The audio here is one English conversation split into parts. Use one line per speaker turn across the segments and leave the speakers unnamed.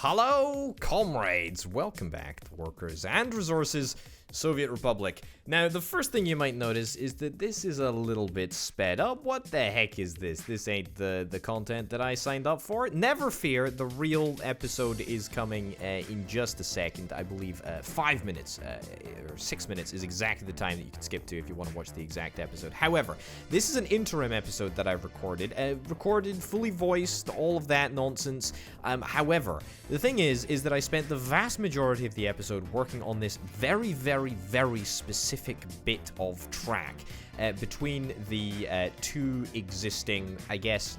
Hello, comrades! Welcome back to Workers and Resources, Soviet Republic. Now, the first thing you might notice is that this is a little bit sped up. What the heck is this? This ain't the content that I signed up for. Never fear, the real episode is coming in just a second. I believe 5 minutes or 6 minutes is exactly the time that you can skip to if you want to watch the exact episode. However, this is an interim episode that I've recorded. Fully voiced, all of that nonsense. However, the thing is that I spent the vast majority of the episode working on this very specific bit of track between the two existing, I guess,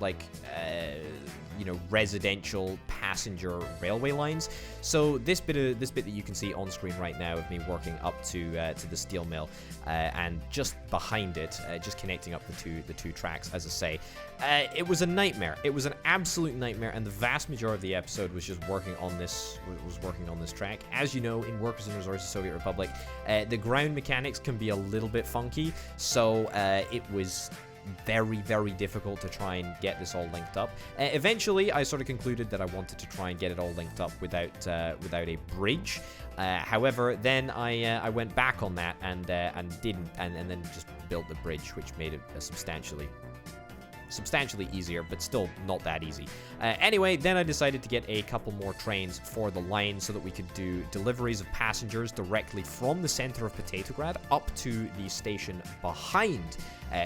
residential passenger railway lines. So this bit that you can see on screen right now of me working up to the steel mill, and just behind it, just connecting up the two tracks, as I say, it was a nightmare. It was an absolute nightmare, and the vast majority of the episode was just working on this track. As you know, in Workers and Resources Soviet Republic, the ground mechanics can be a little bit funky, so it was very difficult to try and get this all linked up. Eventually, I sort of concluded that I wanted to try and get it all linked up without a bridge. However, then I went back on that and didn't, and then just built the bridge, which made it substantially easier, but still not that easy. Anyway, then I decided to get a couple more trains for the line so that we could do deliveries of passengers directly from the center of Petrograd up to the station behind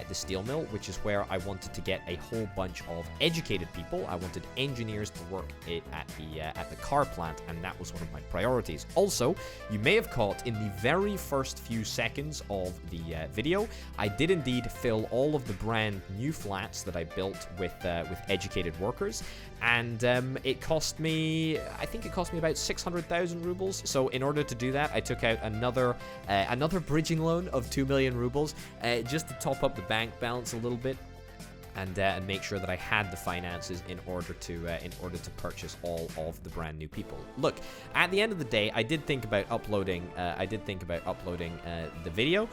the steel mill, which is where I wanted to get a whole bunch of educated people. I wanted engineers to work at the car plant, and that was one of my priorities. Also, you may have caught in the very first few seconds of the video, I did indeed fill all of the brand new flats that I built with educated workers, and it cost me about 600,000 rubles. So in order to do that, I took out another bridging loan of 2 million rubles just to top up the bank balance a little bit, and make sure that I had the finances in order to purchase all of the brand new people. Look, at the end of the day, I did think about uploading the video,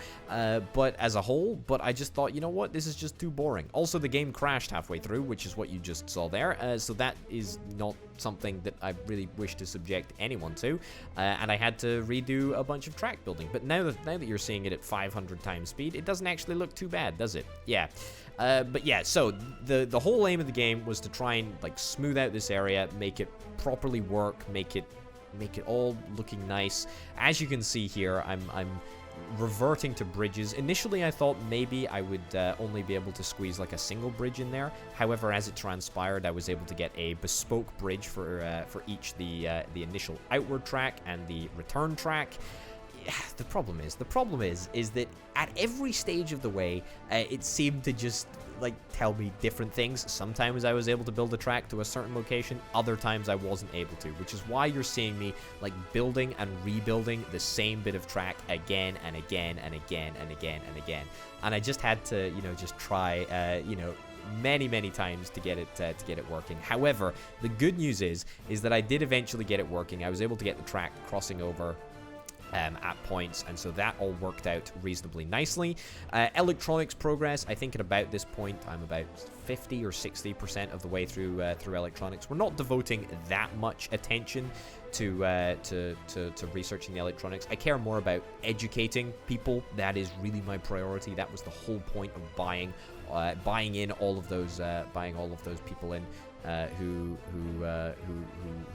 but as a whole, I just thought, you know what, this is just too boring. Also, the game crashed halfway through, which is what you just saw there. So that is not something that I really wish to subject anyone to, and I had to redo a bunch of track building. But now that you're seeing it at 500 times speed, it doesn't actually look too bad, does it? Yeah. But yeah, so the whole aim of the game was to try and smooth out this area, make it properly work, make it all looking nice. As you can see here, I'm reverting to bridges. Initially, I thought maybe I would only be able to squeeze a single bridge in there. However, as it transpired, I was able to get a bespoke bridge for each the initial outward track and the return track. The problem is that at every stage of the way, it seemed to just tell me different things. Sometimes I was able to build a track to a certain location, other times I wasn't able to, which is why you're seeing me building and rebuilding the same bit of track again and again and again and again and again. And I just had to, just try, many times to get it working. However, the good news is that I did eventually get it working. I was able to get the track crossing over at points, and so that all worked out reasonably nicely. Electronics progress, I think at about this point I'm about 50 or 60% of the way through electronics. We're not devoting that much attention to researching the electronics. I care more about educating people. That is really my priority. That was the whole point of buying in all of those people in who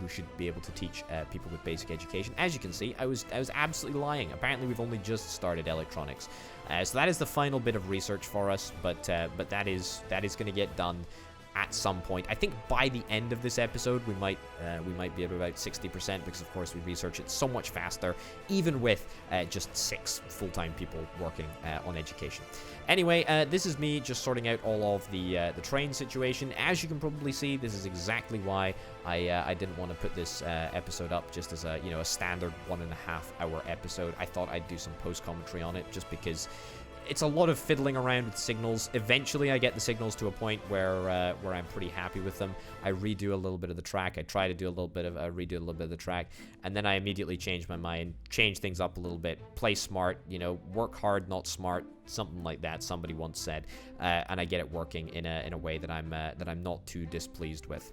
should be able to teach people with basic education. As you can see, I was absolutely lying. Apparently, we've only just started electronics, so that is the final bit of research for us. But that is going to get done at some point. I think by the end of this episode, we might be at about 60%, because of course we research it so much faster, even with just 6 full-time people working on education. Anyway, this is me just sorting out all of the train situation. As you can probably see, this is exactly why I didn't want to put this episode up just as a standard 1.5 hour episode. I thought I'd do some post commentary on it, just because it's a lot of fiddling around with signals. Eventually, I get the signals to a point where I'm pretty happy with them. I redo a little bit of the track. I try to redo a little bit of the track, and then I immediately change my mind, change things up a little bit, play smart, work hard, not smart, something like that. Somebody once said, and I get it working in a way that I'm not too displeased with.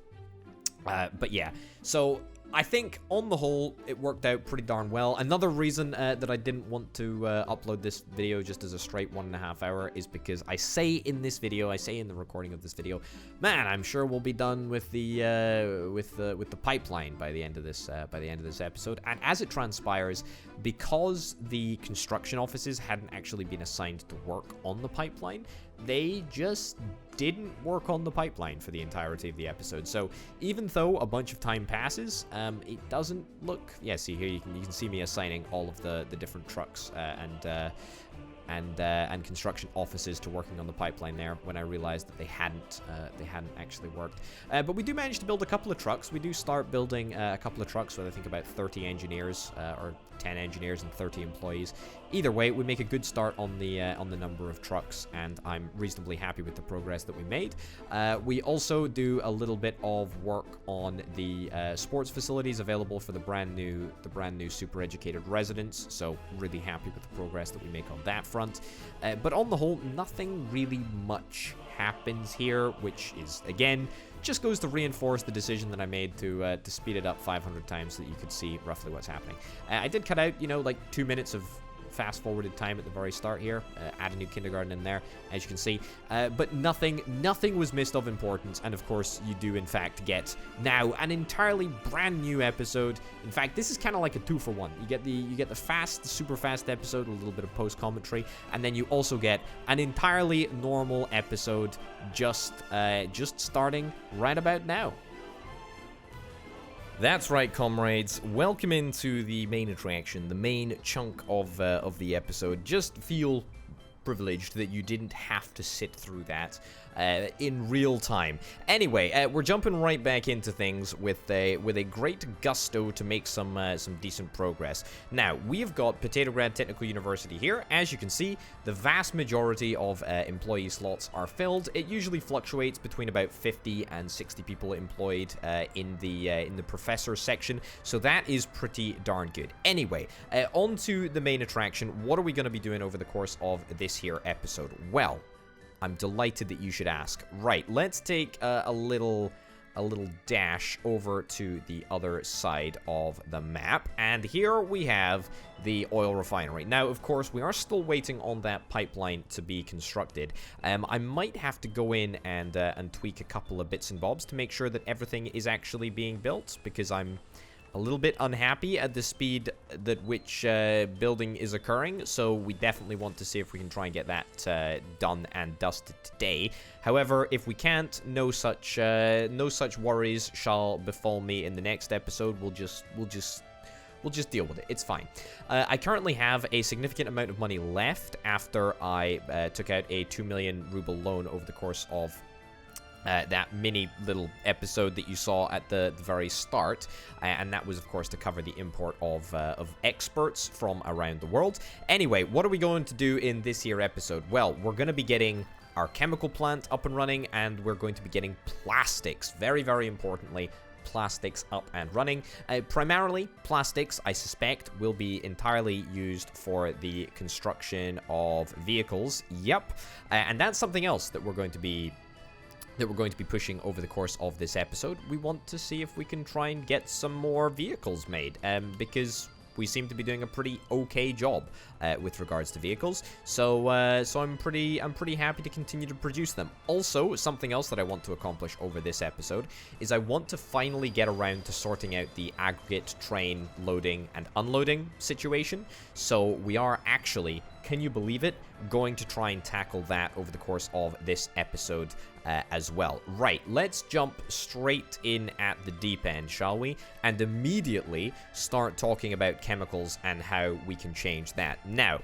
But yeah, so I think, on the whole, it worked out pretty darn well. Another reason that I didn't want to upload this video just as a straight 1.5 hour is because I say in this video, I say in the recording of this video, man, I'm sure we'll be done with the pipeline by the end of this episode. And as it transpires, because the construction offices hadn't actually been assigned to work on the pipeline, they just didn't work on the pipeline for the entirety of the episode. So even though a bunch of time passes, it doesn't look... Yeah, see here, you can see me assigning all of the different trucks and construction offices to working on the pipeline there when I realized that they hadn't actually worked. But we do manage to build a couple of trucks. We do start building a couple of trucks with I think about 30 engineers or 10 engineers and 30 employees. Either way, we make a good start on the number of trucks, and I'm reasonably happy with the progress that we made. We also do a little bit of work on the sports facilities available for the brand new super educated residents. So really happy with the progress that we make on that front. But on the whole, nothing really much happens here, which is again just goes to reinforce the decision that I made to speed it up 500 times so that you could see roughly what's happening. I did cut out, like 2 minutes of fast-forwarded time at the very start here. Add a new kindergarten in there, as you can see. But nothing was missed of importance, and of course, you do in fact get now an entirely brand new episode. In fact, this is kind of like a 2-for-1. You get the super fast episode, a little bit of post-commentary, and then you also get an entirely normal episode just starting right about now. That's right, comrades. Welcome into the main attraction, the main chunk of the episode. Just feel privileged that you didn't have to sit through that in real time. Anyway, we're jumping right back into things with a great gusto to make some decent progress. Now, we've got Potatograd Technical University here. As you can see, the vast majority of employee slots are filled. It usually fluctuates between about 50 and 60 people employed in the professor section, so that is pretty darn good. Anyway, on to the main attraction. What are we going to be doing over the course of this here episode? Well, I'm delighted that you should ask. Right, let's take a little dash over to the other side of the map, and here we have the oil refinery. Now, of course, we are still waiting on that pipeline to be constructed. I might have to go in and tweak a couple of bits and bobs to make sure that everything is actually being built, because I'm a little bit unhappy at the speed at which building is occurring, so we definitely want to see if we can try and get that done and dusted today. However, if we can't, no such worries shall befall me in the next episode. We'll just deal with it. It's fine. I currently have a significant amount of money left after I took out a 2 million ruble loan over the course of that mini little episode that you saw at the very start, and that was of course to cover the import of experts from around the world. Anyway, what are we going to do in this here episode? Well, we're going to be getting our chemical plant up and running, and we're going to be getting plastics, very, very importantly, plastics up and running. Primarily, plastics, I suspect, will be entirely used for the construction of vehicles. Yep, and that's something else that we're going to be pushing over the course of this episode. We want to see if we can try and get some more vehicles made, because we seem to be doing a pretty okay job with regards to vehicles. So I'm pretty happy to continue to produce them. Also, something else that I want to accomplish over this episode is I want to finally get around to sorting out the aggregate train loading and unloading situation. So we are actually, can you believe it, going to try and tackle that over the course of this episode as well. Right, let's jump straight in at the deep end, shall we? And immediately start talking about chemicals and how we can change that. Now,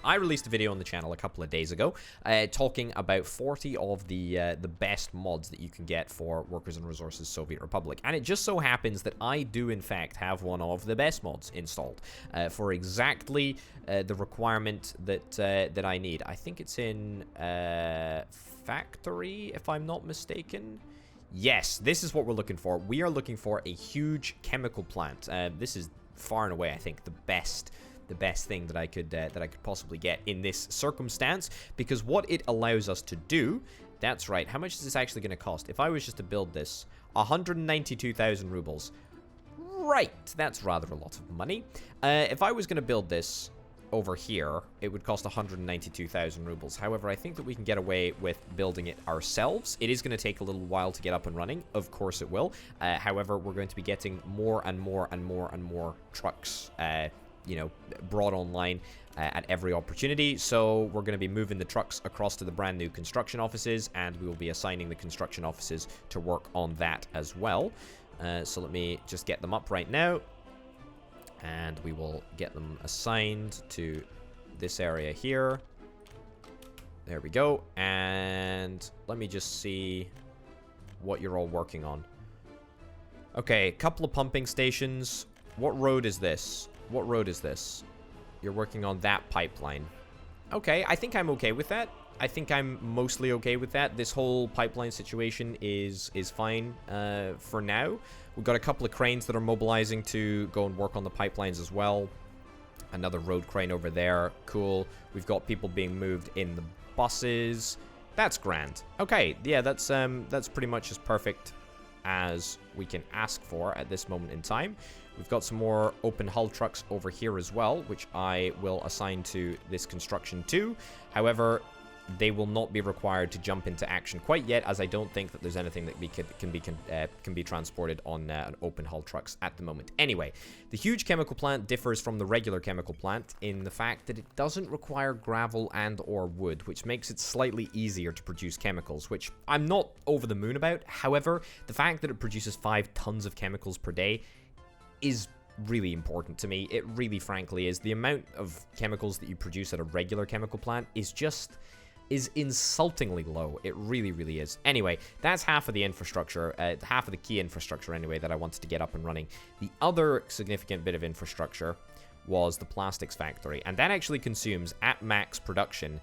I released a video on the channel a couple of days ago talking about 40 of the best mods that you can get for Workers and Resources Soviet Republic, and it just so happens that I do in fact have one of the best mods installed for exactly the requirement that I need. I think it's in factory, if I'm not mistaken. Yes, this is what we're looking for. We are looking for a huge chemical plant. This is far and away, I think, the best thing that I could possibly get in this circumstance, because what it allows us to do, that's right, how much is this actually going to cost? If I was just to build this, 192,000 rubles. Right, that's rather a lot of money. If I was going to build this over here, it would cost 192,000 rubles. However, I think that we can get away with building it ourselves. It is going to take a little while to get up and running. Of course it will. However, we're going to be getting more and more and more and more trucks, you know, brought online at every opportunity. So we're going to be moving the trucks across to the brand new construction offices, and we will be assigning the construction offices to work on that as well. So let me just get them up right now, and we will get them assigned to this area here. There we go. And let me just see what you're all working on. Okay, a couple of pumping stations. What road is this? What road is this? You're working on that pipeline. Okay, I think I'm okay with that. I think I'm mostly okay with that. This whole pipeline situation is fine for now. We've got a couple of cranes that are mobilizing to go and work on the pipelines as well. Another road crane over there. Cool. We've got people being moved in the buses. That's grand. Okay, yeah, that's pretty much as perfect as we can ask for at this moment in time. We've got some more open hull trucks over here as well, which I will assign to this construction too. However, they will not be required to jump into action quite yet, as I don't think that there's anything that can be transported on open hull trucks at the moment. Anyway, the huge chemical plant differs from the regular chemical plant in the fact that it doesn't require gravel and or wood, which makes it slightly easier to produce chemicals, which I'm not over the moon about. However, the fact that it produces 5 tons of chemicals per day is really important to me. It really frankly is. The amount of chemicals that you produce at a regular chemical plant is insultingly low. It really, really is. Anyway, that's half of the infrastructure, half of the key infrastructure anyway, that I wanted to get up and running. The other significant bit of infrastructure was the plastics factory, and that actually consumes, at max production,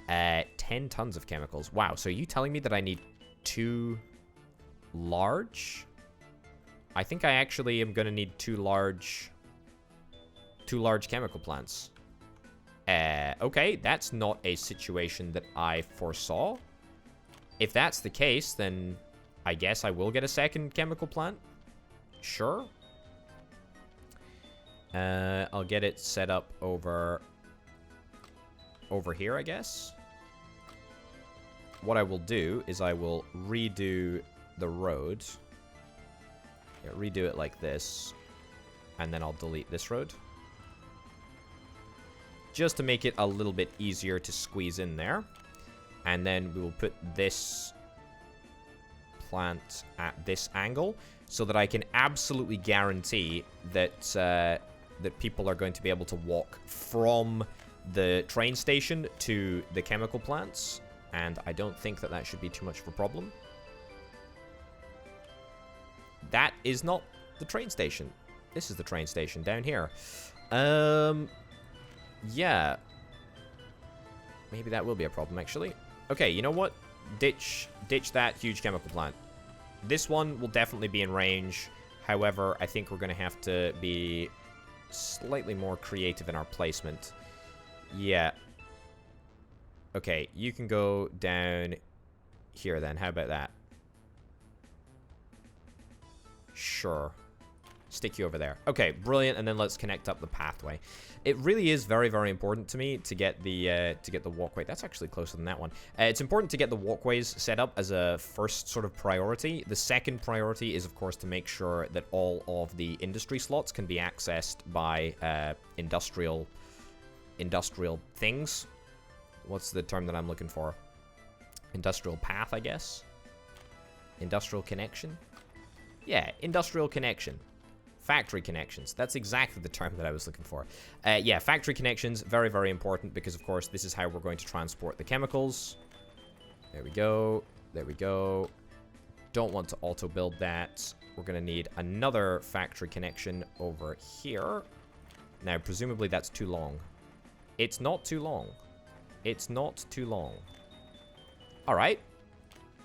10 tons of chemicals. Wow, so are you telling me that I need 2 large? I think I actually am going to need 2 large chemical plants. Okay, that's not a situation that I foresaw. If that's the case, then I guess I will get a second chemical plant. Sure. I'll get it set up over here, I guess. What I will do is I will redo the road. Yeah, redo it like this. And then I'll delete this road, just to make it a little bit easier to squeeze in there. And then we will put this plant at this angle, so that I can absolutely guarantee that that people are going to be able to walk from the train station to the chemical plants. And I don't think that that should be too much of a problem. That is not the train station. This is the train station down here. Yeah. Maybe that will be a problem, actually. Okay, you know what? Ditch that huge chemical plant. This one will definitely be in range. However, I think we're going to have to be slightly more creative in our placement. Yeah. Okay, you can go down here then. How about that? Sure. Stick you over there. Okay, brilliant. And then let's connect up the pathway. It really is very, very important to me to get the walkway. That's actually closer than that one. It's important to get the walkways set up as a first sort of priority. The second priority is, of course, to make sure that all of the industry slots can be accessed by industrial things. What's the term that I'm looking for? Industrial path, I guess. Industrial connection. Yeah, industrial connection. Factory connections. That's exactly the term that I was looking for. Yeah, factory connections, very, very important, because, of course, this is how we're going to transport the chemicals. There we go. There we go. Don't want to auto-build that. We're going to need another factory connection over here. Now, presumably that's too long. It's not too long. It's not too long. All right.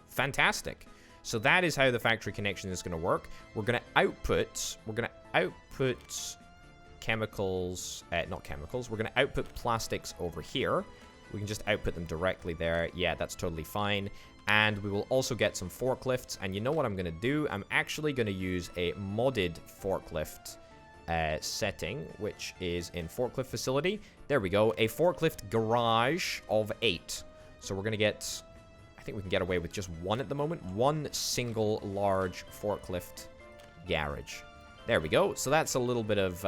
Fantastic. So that is how the factory connection is going to work. We're going to output chemicals, not chemicals. We're going to output plastics over here. We can just output them directly there. Yeah, that's totally fine. And we will also get some forklifts. And you know what I'm going to do? I'm actually going to use a modded forklift setting, which is in forklift facility. There we go. A forklift garage of 8. So we're going to get... I think we can get away with just 1 at the moment. 1 single large forklift garage. There we go. So that's a little bit of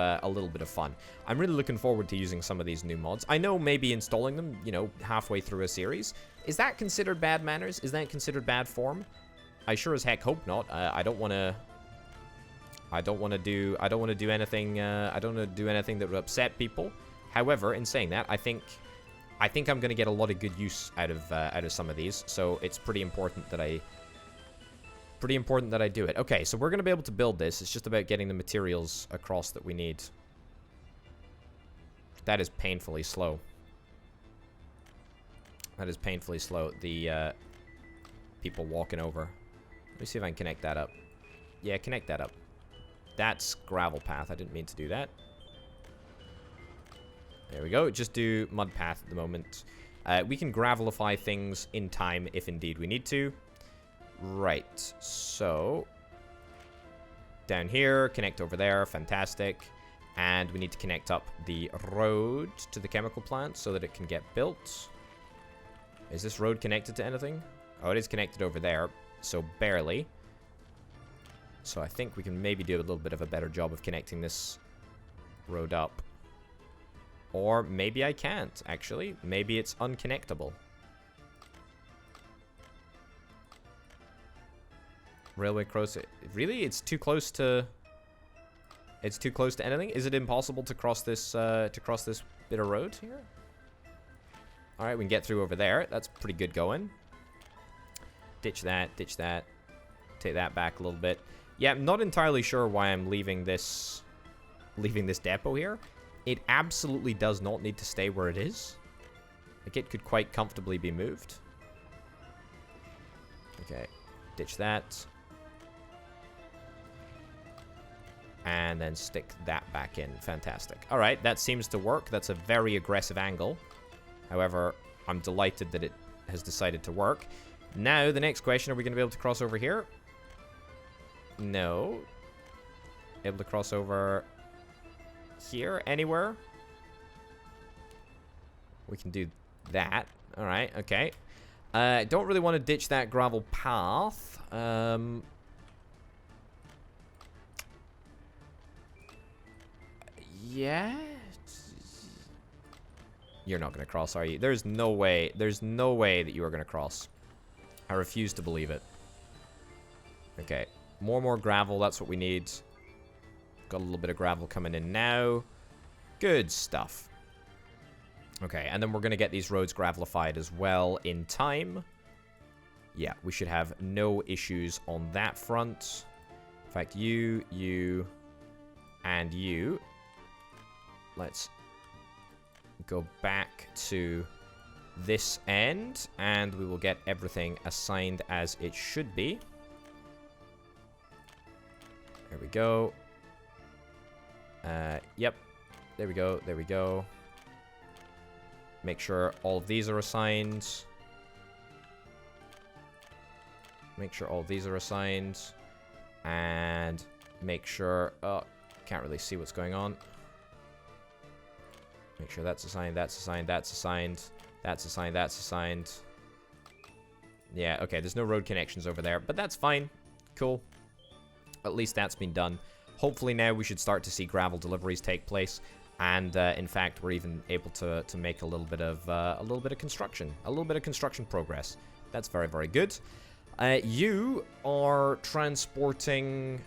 fun. I'm really looking forward to using some of these new mods. I know maybe installing them, you know, halfway through a series. Is that considered bad manners? Is that considered bad form? I sure as heck hope not. I don't want to do anything. I don't want to do anything that would upset people. However, in saying that, I think I'm going to get a lot of good use out of some of these. So it's pretty important that I do it. Okay, so we're going to be able to build this. It's just about getting the materials across that we need. That is painfully slow. That is painfully slow. The people walking over. Let me see if I can connect that up. Yeah, connect that up. That's gravel path. I didn't mean to do that. There we go. Just do mud path at the moment. We can gravelify things in time if indeed we need to. Right. So, down here, connect over there. Fantastic. And we need to connect up the road to the chemical plant so that it can get built. Is this road connected to anything? Oh, it is connected over there. So, barely. So, I think we can maybe do a little bit of a better job of connecting this road up. Or maybe I can't, actually. Maybe it's unconnectable. Railway cross. Really? It's too close to... It's too close to anything? Is it impossible to cross this bit of road here? Alright, we can get through over there. That's pretty good going. Ditch that, ditch that. Take that back a little bit. Yeah, I'm not entirely sure why I'm leaving this depot here. It absolutely does not need to stay where it is. Like, it could quite comfortably be moved. Okay, ditch that. And then stick that back in. Fantastic. Alright, that seems to work. That's a very aggressive angle. However, I'm delighted that it has decided to work. Now, the next question, are we going to be able to cross over here? No. Able to cross over here? Anywhere? We can do that. Alright, okay. Don't really want to ditch that gravel path. Yeah. You're not going to cross, are you? There's no way. There's no way that you are going to cross. I refuse to believe it. Okay. More gravel. That's what we need. Got a little bit of gravel coming in now. Good stuff. Okay, and then we're going to get these roads gravelified as well in time. Yeah, we should have no issues on that front. In fact, you, and you. Let's go back to this end, and we will get everything assigned as it should be. There we go. Yep. There we go. There we go. Make sure all of these are assigned. Make sure all of these are assigned. And make sure... Oh, can't really see what's going on. Make sure that's assigned, that's assigned, that's assigned. That's assigned, that's assigned. Yeah, okay, there's no road connections over there. But that's fine. Cool. At least that's been done. Hopefully now we should start to see gravel deliveries take place. And in fact, we're even able to make a little bit of construction, a little bit of construction progress. That's very, very good. You are transporting.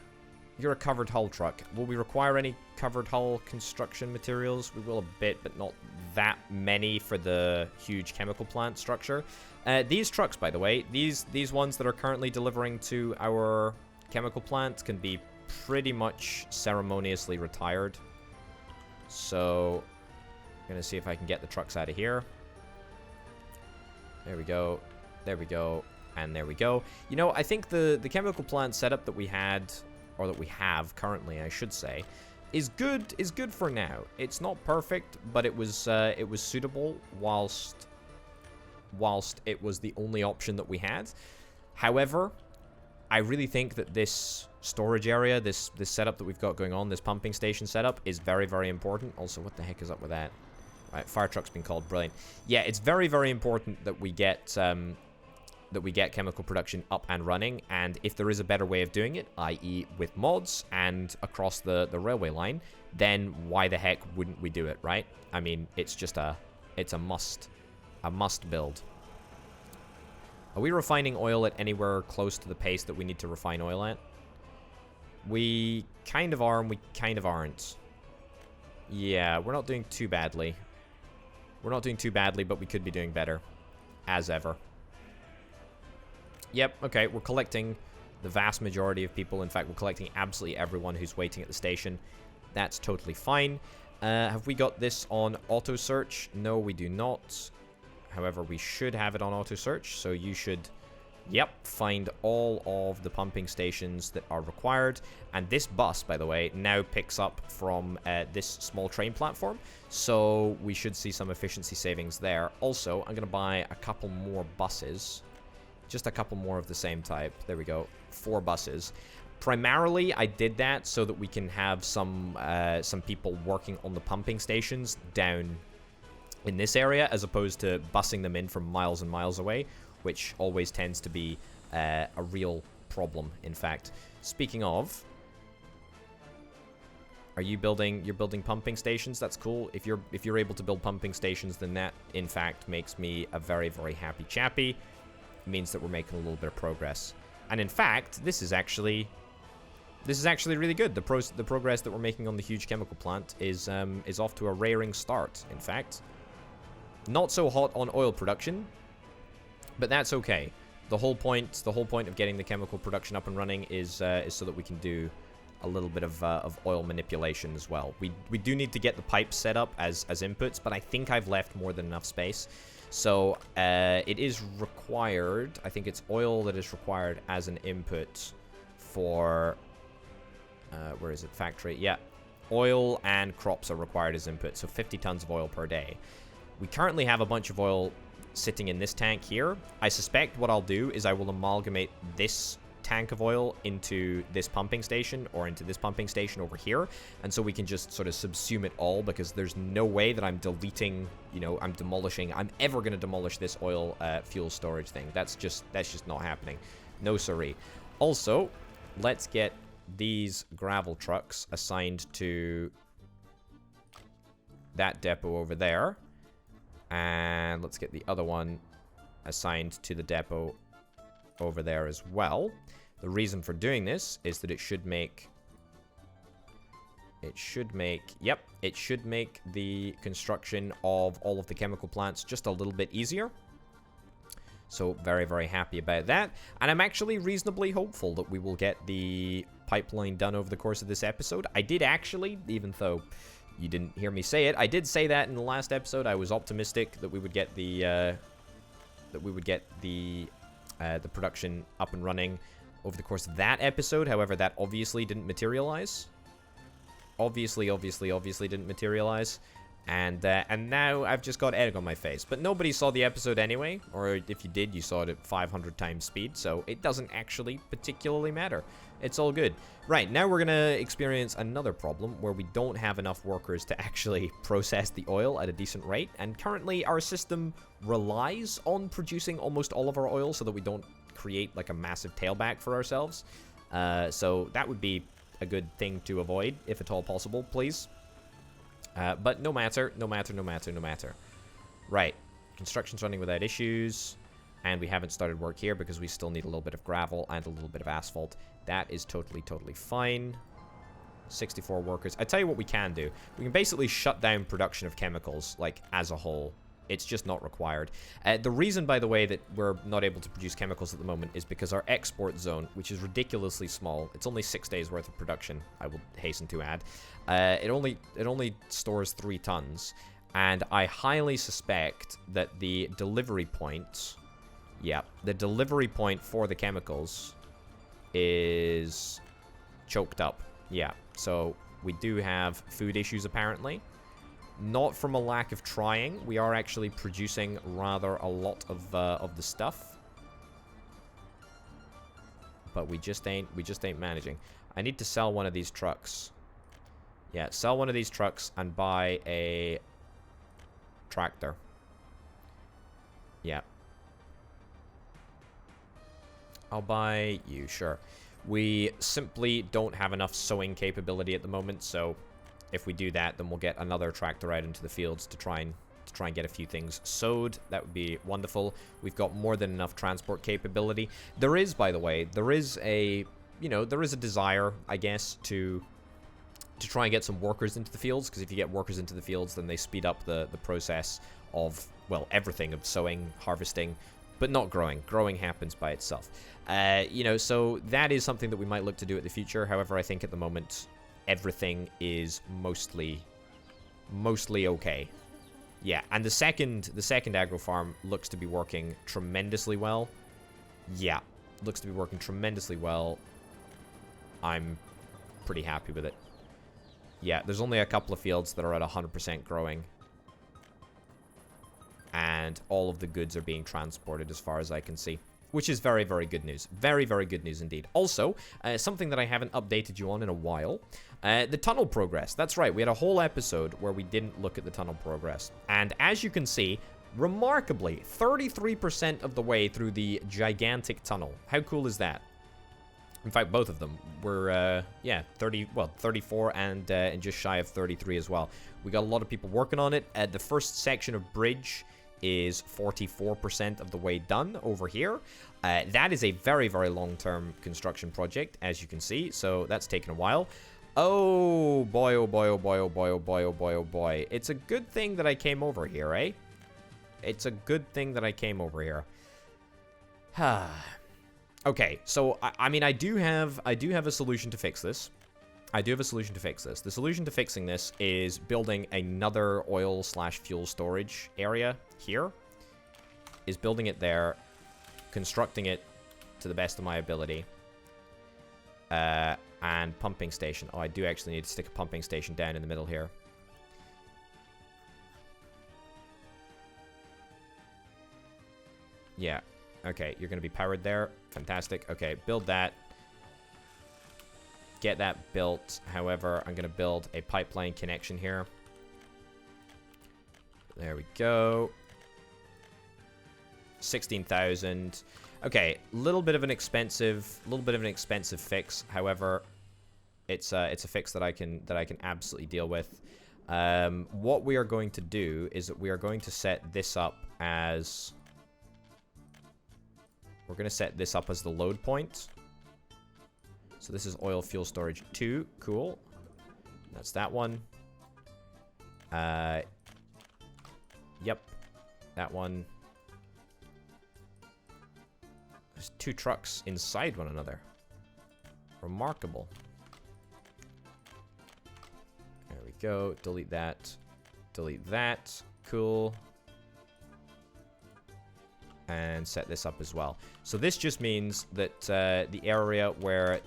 You're a covered hull truck. Will we require any covered hull construction materials? We will a bit, but not that many for the huge chemical plant structure. These trucks, by the way, these ones that are currently delivering to our chemical plant can be pretty much ceremoniously retired. So, I'm going to see if I can get the trucks out of here. There we go. There we go. And there we go. You know, I think the chemical plant setup that we had, or that we have currently, I should say, is good for now. It's not perfect, but it was suitable whilst whilst it was the only option that we had. However, I really think that this storage area, this setup that we've got going on, this pumping station setup, is very, very important. Also, what the heck is up with that? Right, fire truck's been called. Brilliant. Yeah, it's very, very important that we get chemical production up and running, and if there is a better way of doing it, i.e. with mods and across the railway line, then why the heck wouldn't we do it, right? I mean, it's just it's a must build. Are we refining oil at anywhere close to the pace that we need to refine oil at? We kind of are and we kind of aren't. Yeah, we're not doing too badly. We're not doing too badly, but we could be doing better. As ever. Yep, okay, we're collecting the vast majority of people. In fact, we're collecting absolutely everyone who's waiting at the station. That's totally fine. Have we got this on auto search? No, we do not. However, we should have it on auto search, so you should, yep, find all of the pumping stations that are required. And this bus, by the way, now picks up from this small train platform, so we should see some efficiency savings there. Also, I'm going to buy a couple more buses. Just a couple more of the same type. There we go. 4 buses. Primarily, I did that so that we can have some people working on the pumping stations down in this area, as opposed to bussing them in from miles and miles away, which always tends to be a real problem, in fact. Speaking of, you're building pumping stations? That's cool. If you're able to build pumping stations, then that, in fact, makes me a very, very happy chappy. It means that we're making a little bit of progress. And in fact, this is actually really good. The progress that we're making on the huge chemical plant is off to a raring start, in fact. Not so hot on oil production, but that's okay. The whole point of getting the chemical production up and running is so that we can do a little bit of oil manipulation as well. We do need to get the pipes set up as inputs, but I think I've left more than enough space. So it is required. I think it's oil that is required as an input for where is it? Factory. Yeah, oil and crops are required as input. So 50 tons of oil per day. We currently have a bunch of oil sitting in this tank here. I suspect what I'll do is I will amalgamate this tank of oil into this pumping station, or into this pumping station over here, and so we can just sort of subsume it all, because there's no way that I'm deleting, I'm ever going to demolish this oil fuel storage thing. That's just not happening. No siree. Also, let's get these gravel trucks assigned to that depot over there. And let's get the other one assigned to the depot over there as well. The reason for doing this is that it should make the construction of all of the chemical plants just a little bit easier. So very, very happy about that. And I'm actually reasonably hopeful that we will get the pipeline done over the course of this episode. I did actually, even though you didn't hear me say it, I did say that in the last episode. I was optimistic that we would get the production up and running over the course of that episode. However, that obviously didn't materialize. Obviously didn't materialize. And now I've just got egg on my face. But nobody saw the episode anyway, or if you did, you saw it at 500 times speed, so it doesn't actually particularly matter. It's all good. Right, now we're going to experience another problem where we don't have enough workers to actually process the oil at a decent rate, and currently our system relies on producing almost all of our oil so that we don't create like a massive tailback for ourselves. So that would be a good thing to avoid, if at all possible, please. But no matter. Right. Construction's running without issues. And we haven't started work here because we still need a little bit of gravel and a little bit of asphalt. That is totally fine. 64 workers. I tell you what we can do. We can basically shut down production of chemicals, like, as a whole. It's just not required. The reason, by the way, that we're not able to produce chemicals at the moment is because our export zone, which is ridiculously small, it's only 6 days worth of production, I will hasten to add. It only stores 3 tons, and I highly suspect that the delivery point, the delivery point for the chemicals is choked up. Yeah, so we do have food issues apparently. Not from a lack of trying. We are actually producing rather a lot of the stuff. But we just ain't managing. I need to sell one of these trucks. Yeah, sell one of these trucks and buy a tractor. Yeah. I'll buy you, sure. We simply don't have enough sowing capability at the moment, so if we do that, then we'll get another tractor out into the fields to try and get a few things sowed. That would be wonderful. We've got more than enough transport capability. There is, by the way, there is a, you know, there is a desire, I guess, to try and get some workers into the fields, because if you get workers into the fields, then they speed up the process of, well, everything, of sowing, harvesting, but not growing. Growing happens by itself. You know, so that is something that we might look to do in the future. However, I think at the moment, everything is mostly okay. Yeah, and the second agro farm looks to be working tremendously well. Yeah, looks to be working tremendously well. I'm pretty happy with it. Yeah, there's only a couple of fields that are at 100% growing. And all of the goods are being transported as far as I can see. Which is very, very good news. Very, very good news indeed. Also, something that I haven't updated you on in a while. The tunnel progress. That's right, we had a whole episode where we didn't look at the tunnel progress. And as you can see, remarkably, 33% of the way through the gigantic tunnel. How cool is that? In fact, both of them were, yeah, 34 and just shy of 33 as well. We got a lot of people working on it. The first section of bridge is 44% of the way done over here. That is a very, very long-term construction project, as you can see. So that's taken a while. Oh boy, oh boy, oh boy, oh boy, oh boy, oh boy, oh boy. It's a good thing that I came over here, eh? It's a good thing that I came over here. Okay, so I mean, I do have a solution to fix this. The solution to fixing this is building another oil/fuel storage area here. Is building it there, constructing it to the best of my ability. And pumping station. Oh, I do actually need to stick a pumping station down in the middle here. Yeah. Okay, you're going to be powered there. Fantastic. Okay, build that. Get that built. However, I'm going to build a pipeline connection here. There we go. 16,000. Okay, little bit of an expensive fix. However, it's a fix that I can absolutely deal with. What we are going to do is that we are going to set this up as... We're going to set this up as the load point. So this is oil fuel storage 2. Cool. That's that one. Yep. That one. There's 2 trucks inside one another. Remarkable. There we go. Delete that. Delete that. Cool. And set this up as well. So this just means that the area where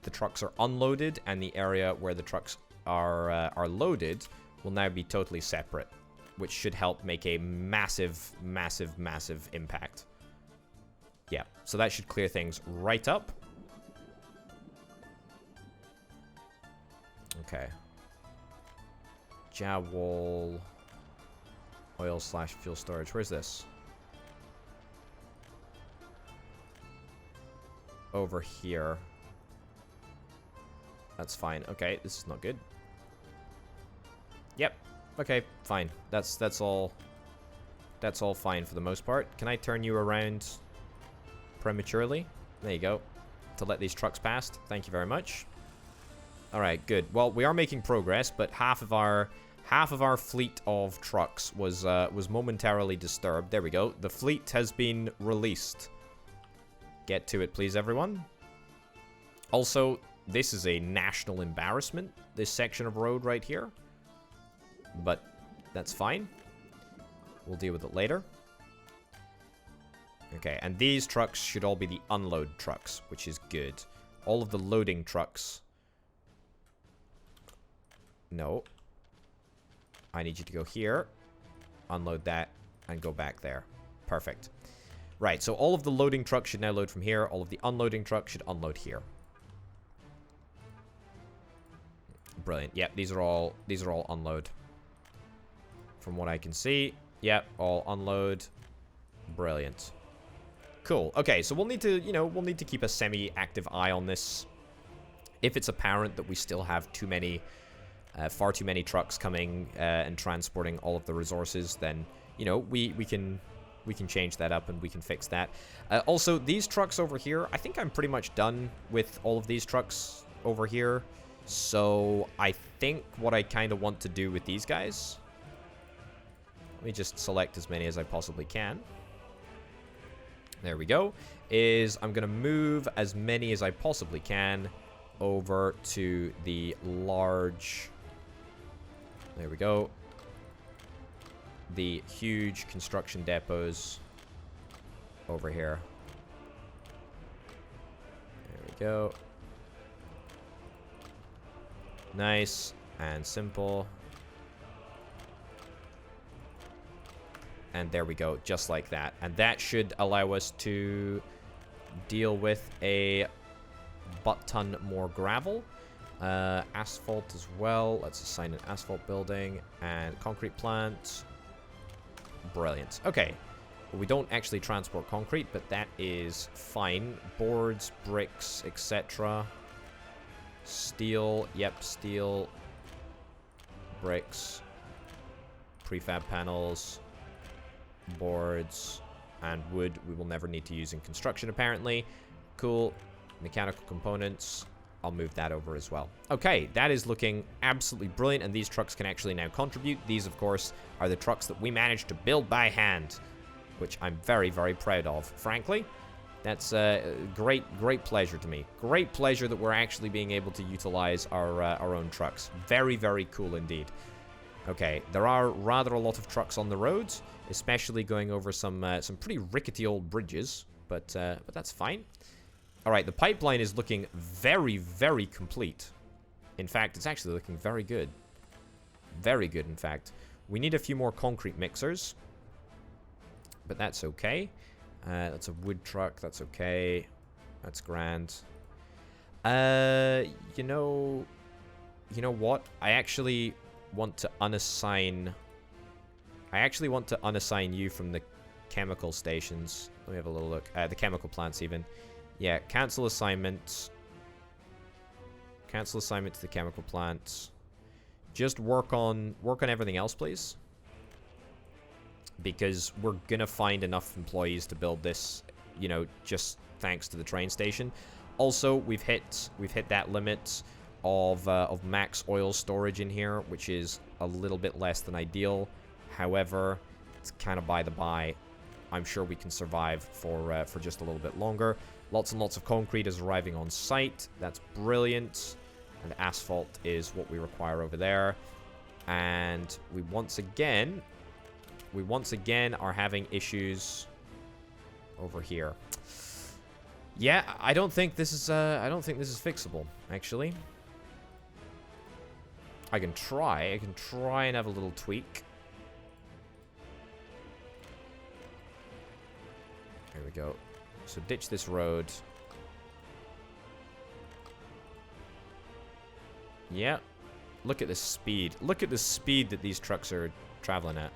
the trucks are unloaded and the area where the trucks are loaded will now be totally separate, which should help make a massive, massive, massive impact. Yeah, so that should clear things right up. Okay. Jawwall. Oil/fuel storage. Where's this? Over here. That's fine. Okay, this is not good. Yep. Okay, fine. That's all fine for the most part. Can I turn you around prematurely? There you go. To let these trucks past. Thank you very much. All right, good. Well, we are making progress, but half of our fleet of trucks was momentarily disturbed. There we go. The fleet has been released. Get to it, please, everyone. Also, this is a national embarrassment, this section of road right here. But that's fine. We'll deal with it later. Okay, and these trucks should all be the unload trucks, which is good. All of the loading trucks... No. I need you to go here, unload that, and go back there. Perfect. Right, so all of the loading trucks should now load from here. All of the unloading trucks should unload here. Brilliant. Yep, these are all unload. From what I can see. Yep, all unload. Brilliant. Cool. Okay, so we'll need to, we'll need to keep a semi-active eye on this. If it's apparent that we still have too many, far too many trucks coming and transporting all of the resources, then, we can change that up and we can fix that. Also, these trucks over here, I think I'm pretty much done with all of these trucks over here. So I think what I kind of want to do with these guys, let me just select as many as I possibly can. There we go. Is I'm going to move as many as I possibly can over to the large, there we go, the huge construction depots over here. There we go. Nice and simple. And there we go, just like that. And that should allow us to deal with a butt-ton more gravel. Asphalt as well. Let's assign an asphalt building and concrete plant. Brilliant. Okay. Well, we don't actually transport concrete, but that is fine. Boards, bricks, etc. Steel. Yep, steel. Bricks. Prefab panels. Boards. And wood we will never need to use in construction, apparently. Cool. Mechanical components. I'll move that over as well. Okay, that is looking absolutely brilliant, and these trucks can actually now contribute. These, of course, are the trucks that we managed to build by hand, which I'm very, very proud of, frankly. That's a great pleasure to me. Great pleasure that we're actually being able to utilize our own trucks. Very, very cool indeed. Okay, there are rather a lot of trucks on the roads, especially going over some pretty rickety old bridges, but that's fine. All right, the pipeline is looking very, very complete. In fact, it's actually looking very good. Very good, in fact. We need a few more concrete mixers, but that's okay. That's a wood truck. That's okay. That's grand. You know what? I actually want to unassign you from the chemical stations. Let me have a little look. The chemical plants, even. Yeah, cancel assignment. Cancel assignment to the chemical plants. Just work on everything else, please. Because we're gonna find enough employees to build this, just thanks to the train station. Also, we've hit that limit of max oil storage in here, which is a little bit less than ideal. However, it's kind of by the by. I'm sure we can survive for just a little bit longer. Lots and lots of concrete is arriving on site. That's brilliant. And asphalt is what we require over there. And we once again are having issues over here. Yeah, I don't think this is fixable, actually. I can try and have a little tweak. There we go. So ditch this road. Yeah. Look at this speed. Look at the speed that these trucks are traveling at.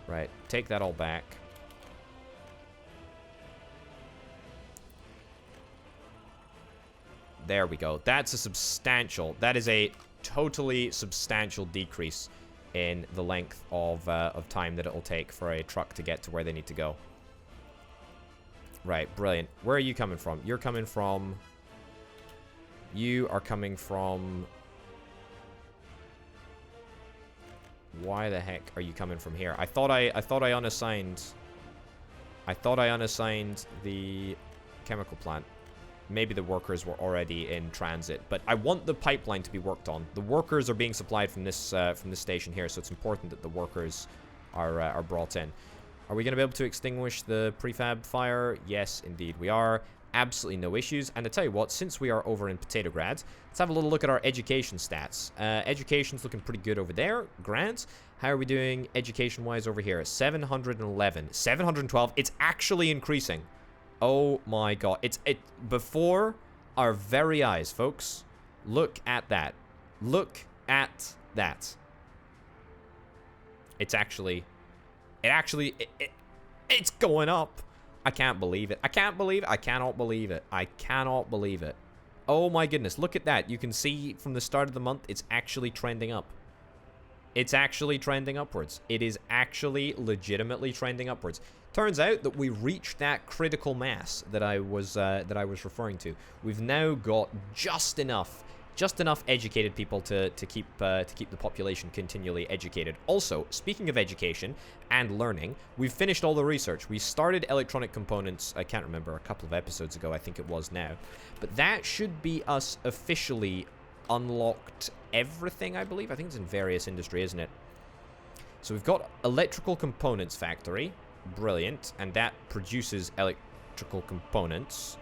Right. Take that all back. There we go. That is a totally substantial decrease in the length of time that it will take for a truck to get to where they need to go. Right, brilliant. Where are you coming from? You are coming from... Why the heck are you coming from here? I thought I unassigned the chemical plant. Maybe the workers were already in transit, but I want the pipeline to be worked on. The workers are being supplied from this station here, so it's important that the workers are brought in. Are we going to be able to extinguish the prefab fire? Yes, indeed we are. Absolutely no issues. And I tell you what, since we are over in Potatograd, let's have a little look at our education stats. Education's looking pretty good over there. Grant, how are we doing education-wise over here? 711. 712. It's actually increasing. Oh my god. It's before our very eyes, folks. Look at that. Look at that. It's actually... It's going up. I can't believe it. I can't believe it. I cannot believe it. I cannot believe it. Oh my goodness. Look at that. You can see from the start of the month, it's actually trending up. It's actually trending upwards. It is actually legitimately trending upwards. Turns out that we reached that critical mass that I was referring to. We've now got just enough educated people to keep the population continually educated. Also, speaking of education and learning, we've finished all the research. We started electronic components, I can't remember, a couple of episodes ago, I think it was now. But that should be us officially unlocked everything, I believe. I think it's in various industry, isn't it? So we've got electrical components factory. Brilliant. And that produces electrical components.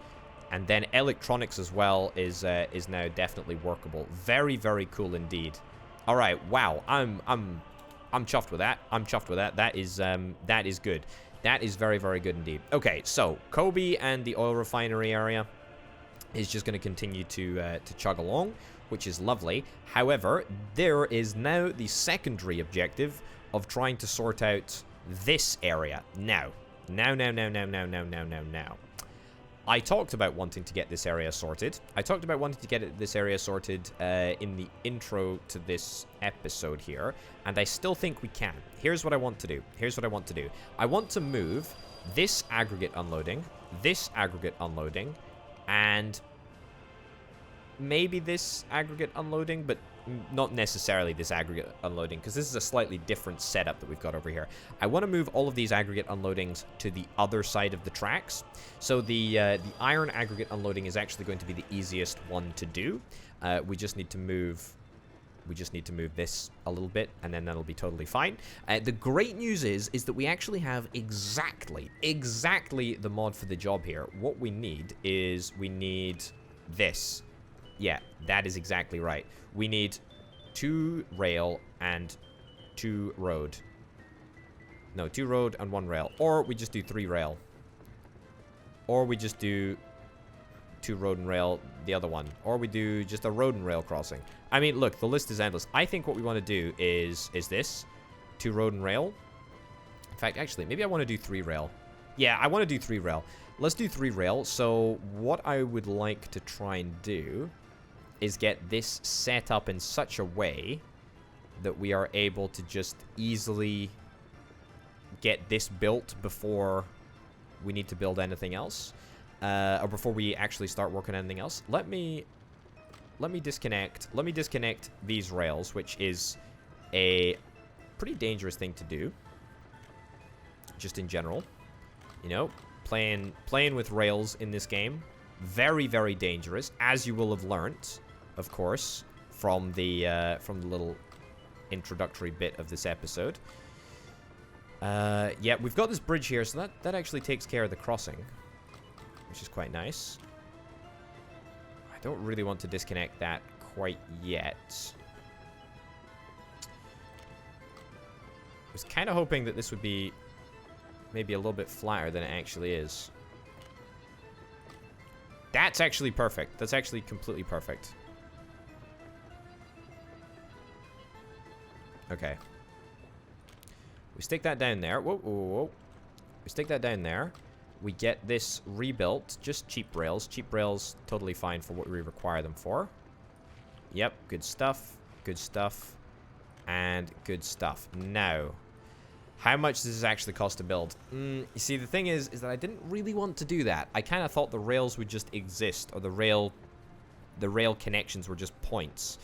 And then electronics as well is now definitely workable. Very, very cool indeed. All right, wow. I'm chuffed with that. I'm chuffed with that. That is good. That is very, very good indeed. Okay, so Kobe and the oil refinery area is just going to continue to chug along, which is lovely. However, there is now the secondary objective of trying to sort out this area. Now. I talked about wanting to get this area sorted. In the intro to this episode here, and I still think we can. Here's what I want to do. I want to move this aggregate unloading, and maybe this aggregate unloading, but not necessarily this aggregate unloading, because this is a slightly different setup that we've got over here. I want to move all of these aggregate unloadings to the other side of the tracks. So the iron aggregate unloading is actually going to be the easiest one to do. We just need to move this a little bit, and then that'll be totally fine. The great news is that we actually have exactly the mod for the job here. What we need is this. Yeah, that is exactly right. We need 2 rail and 2 road. No, 2 road and 1 rail. Or we just do 3 rail. Or we just do 2 road and rail, the other one. Or we do just a road and rail crossing. I mean, look, the list is endless. I think what we want to do is this. 2 road and rail. In fact, actually, maybe I want to do 3 rail. Yeah, I want to do 3 rail. Let's do 3 rail. So what I would like to try and do is get this set up in such a way that we are able to just easily get this built before we need to build anything else, or before we actually start working on anything else. Let me disconnect these rails, which is a pretty dangerous thing to do, just in general. You know, playing with rails in this game, very, very dangerous, as you will have learnt, of course, from the little introductory bit of this episode. Yeah, we've got this bridge here, so that actually takes care of the crossing, which is quite nice. I don't really want to disconnect that quite yet. I was kind of hoping that this would be maybe a little bit flatter than it actually is. That's actually perfect. That's actually completely perfect. Okay. We stick that down there. Whoa, whoa, whoa. We stick that down there. We get this rebuilt. Just cheap rails. Cheap rails, totally fine for what we require them for. Yep, good stuff. Good stuff. And good stuff. Now, how much does this actually cost to build? You see, the thing is that I didn't really want to do that. I kind of thought the rails would just exist, or the rail connections were just points.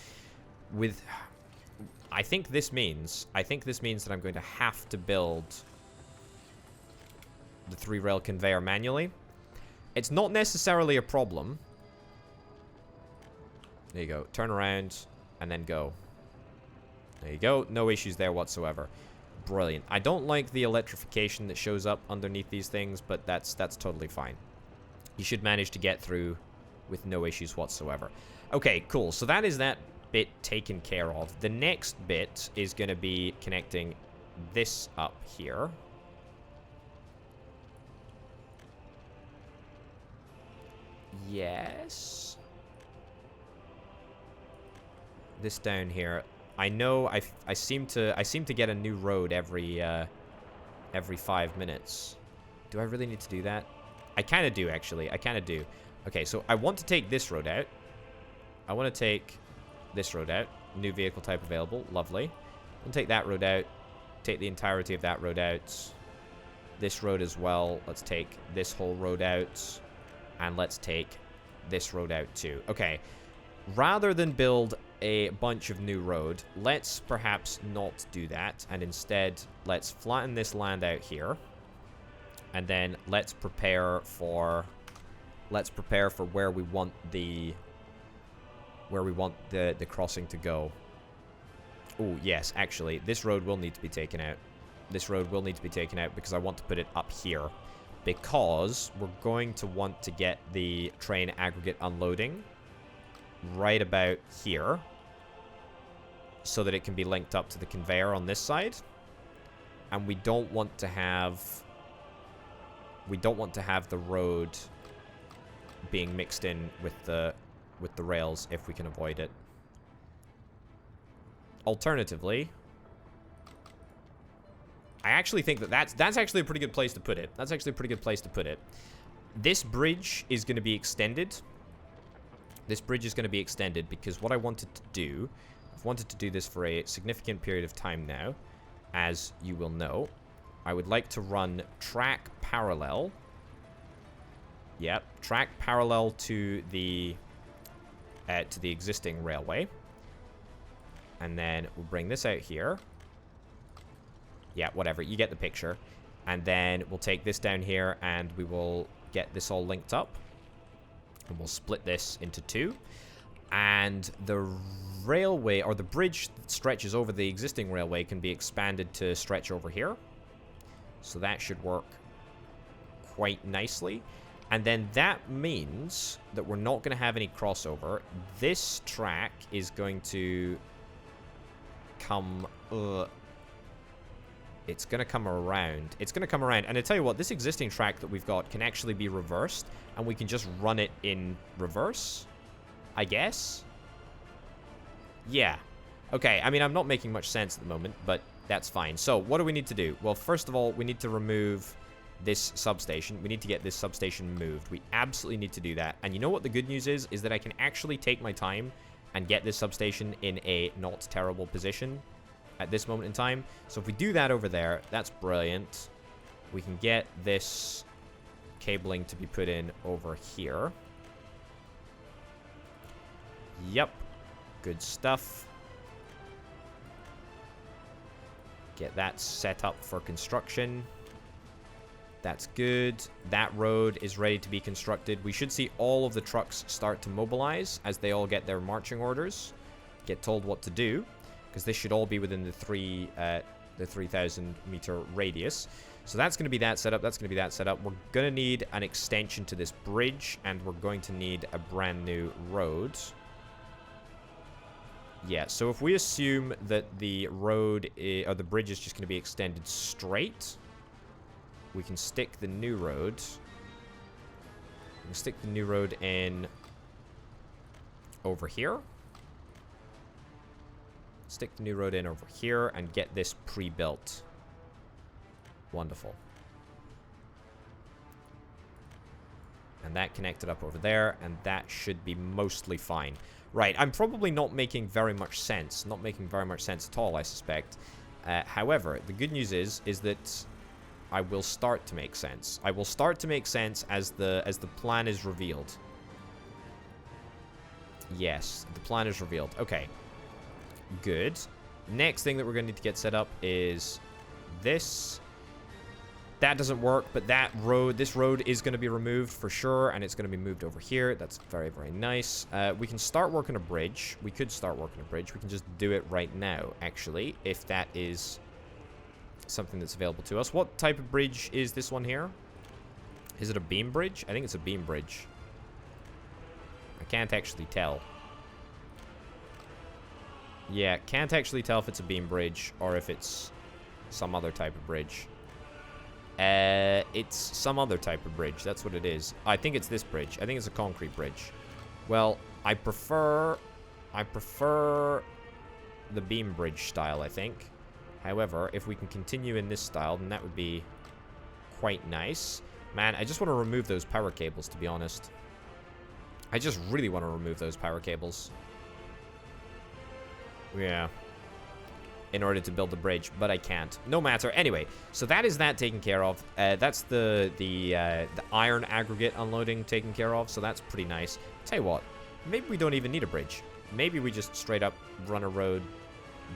I think this means that I'm going to have to build the 3 rail conveyor manually. It's not necessarily a problem. There you go. Turn around and then go. There you go. No issues there whatsoever. Brilliant. I don't like the electrification that shows up underneath these things, but that's totally fine. You should manage to get through with no issues whatsoever. Okay, cool. So that is that bit taken care of. The next bit is going to be connecting this up here. Yes. This down here. I know I seem to get a new road every 5 minutes. Do I really need to do that? I kind of do, actually. I kind of do. Okay, so I want to take this road out. I want to take this road out. New vehicle type available. Lovely. I'll take that road out. Take the entirety of that road out. This road as well. Let's take this whole road out. And let's take this road out too. Okay. Rather than build a bunch of new road, let's perhaps not do that. And instead, let's flatten this land out here. And then let's prepare for where we want the crossing to go. Oh, yes, actually, this road will need to be taken out. This road will need to be taken out because I want to put it up here. Because we're going to want to get the train aggregate unloading right about here so that it can be linked up to the conveyor on this side. And we don't want to have the road being mixed in with the rails if we can avoid it. Alternatively, I actually think that's actually a pretty good place to put it. That's actually a pretty good place to put it. This bridge is going to be extended. This bridge is going to be extended because what I wanted to do, I've wanted to do this for a significant period of time now, as you will know. I would like to run track parallel. Yep, track parallel to the existing railway. And then we'll bring this out here. Yeah, whatever. You get the picture. And then we'll take this down here and we will get this all linked up. And we'll split this into two. And the railway, or the bridge that stretches over the existing railway, can be expanded to stretch over here. So that should work quite nicely. And then that means that we're not going to have any crossover. This track is going to come... it's going to come around. It's going to come around. And I tell you what, this existing track that we've got can actually be reversed. And we can just run it in reverse, I guess. Yeah. Okay, I mean, I'm not making much sense at the moment, but that's fine. So, what do we need to do? Well, first of all, we need to remove this substation. We need to get this substation moved. We absolutely need to do that. And you know what the good news is? Is that I can actually take my time and get this substation in a not terrible position at this moment in time. So if we do that over there, that's brilliant. We can get this cabling to be put in over here. Yep. Good stuff. Get that set up for construction. That's good. That road is ready to be constructed. We should see all of the trucks start to mobilize as they all get their marching orders, get told what to do, because this should all be within the 3,000 meter radius. So that's going to be that setup. That's going to be that setup. We're going to need an extension to this bridge, and we're going to need a brand new road. Yeah, so if we assume that the road or the bridge is just going to be extended straight, we can stick the new road. We can stick the new road in over here. Stick the new road in over here and get this pre-built. Wonderful. And that connected up over there, and that should be mostly fine. Right, I'm probably not making very much sense. Not making very much sense at all, I suspect. However, the good news is that I will start to make sense. I will start to make sense as the plan is revealed. Yes, the plan is revealed. Okay. Good. Next thing that we're going to need to get set up is this. That doesn't work, but this road is going to be removed for sure, and it's going to be moved over here. That's very, very nice. We can start working a bridge. We could start working a bridge. We can just do it right now, actually, if that is something that's available to us. What type of bridge is this one here? Is it a beam bridge? I think it's a beam bridge. I can't actually tell. Yeah, can't actually tell if it's a beam bridge or if it's some other type of bridge. It's some other type of bridge. That's what it is. I think it's this bridge. I think it's a concrete bridge. Well, I prefer the beam bridge style, I think. However, if we can continue in this style, then that would be quite nice. Man, I just want to remove those power cables, to be honest. I just really want to remove those power cables. Yeah. In order to build the bridge, but I can't. No matter. Anyway, so that is that taken care of. That's the iron aggregate unloading taken care of, so that's pretty nice. Tell you what, maybe we don't even need a bridge. Maybe we just straight up run a road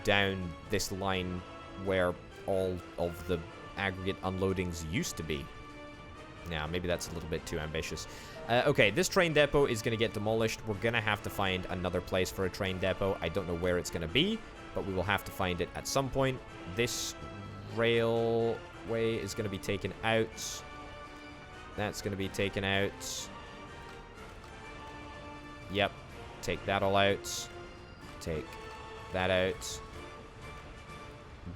down this line where all of the aggregate unloadings used to be. Now, maybe that's a little bit too ambitious. Okay, this train depot is going to get demolished. We're going to have to find another place for a train depot. I don't know where it's going to be, but we will have to find it at some point. This railway is going to be taken out. That's going to be taken out. Yep. Take that all out. Take that out.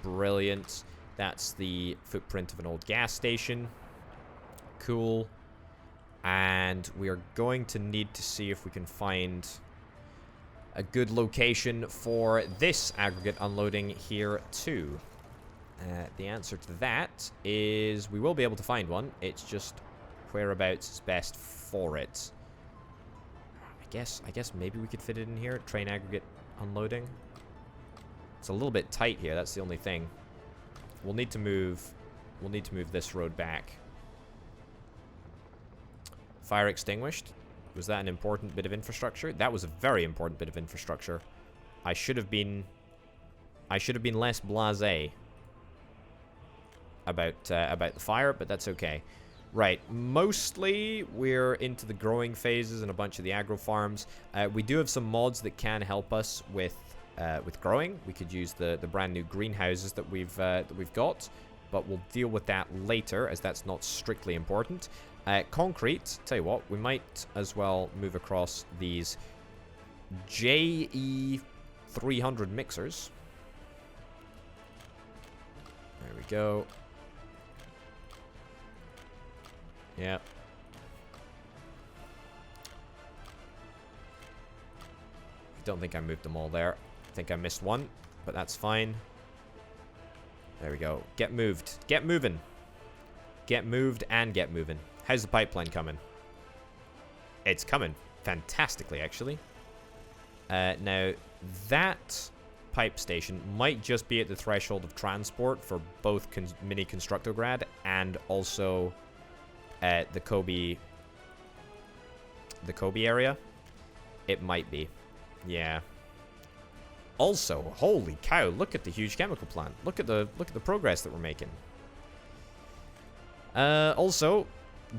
Brilliant. That's the footprint of an old gas station. Cool. And we are going to need to see if we can find a good location for this aggregate unloading here too. The answer to that is we will be able to find one. It's just whereabouts is best for it. I guess maybe we could fit it in here. Train aggregate unloading. It's a little bit tight here. That's the only thing. We'll need to move this road back. Fire extinguished. Was that an important bit of infrastructure? That was a very important bit of infrastructure. I should have been less blasé about the fire, but that's okay. Right, mostly we're into the growing phases and a bunch of the agro farms. We do have some mods that can help us with growing. We could use the brand new greenhouses that we've got, but we'll deal with that later as that's not strictly important. Concrete, tell you what, we might as well move across these JE300 mixers. There we go. Yeah. I don't think I moved them all there. I think I missed one, but that's fine. There we go. Get moved. Get moving. Get moved and get moving. How's the pipeline coming? It's coming fantastically, actually. Now, that pipe station might just be at the threshold of transport for both Mini Constructograd and also the Kobe area. It might be. Yeah. Also, holy cow, look at the huge chemical plant. Look at the progress that we're making. Also,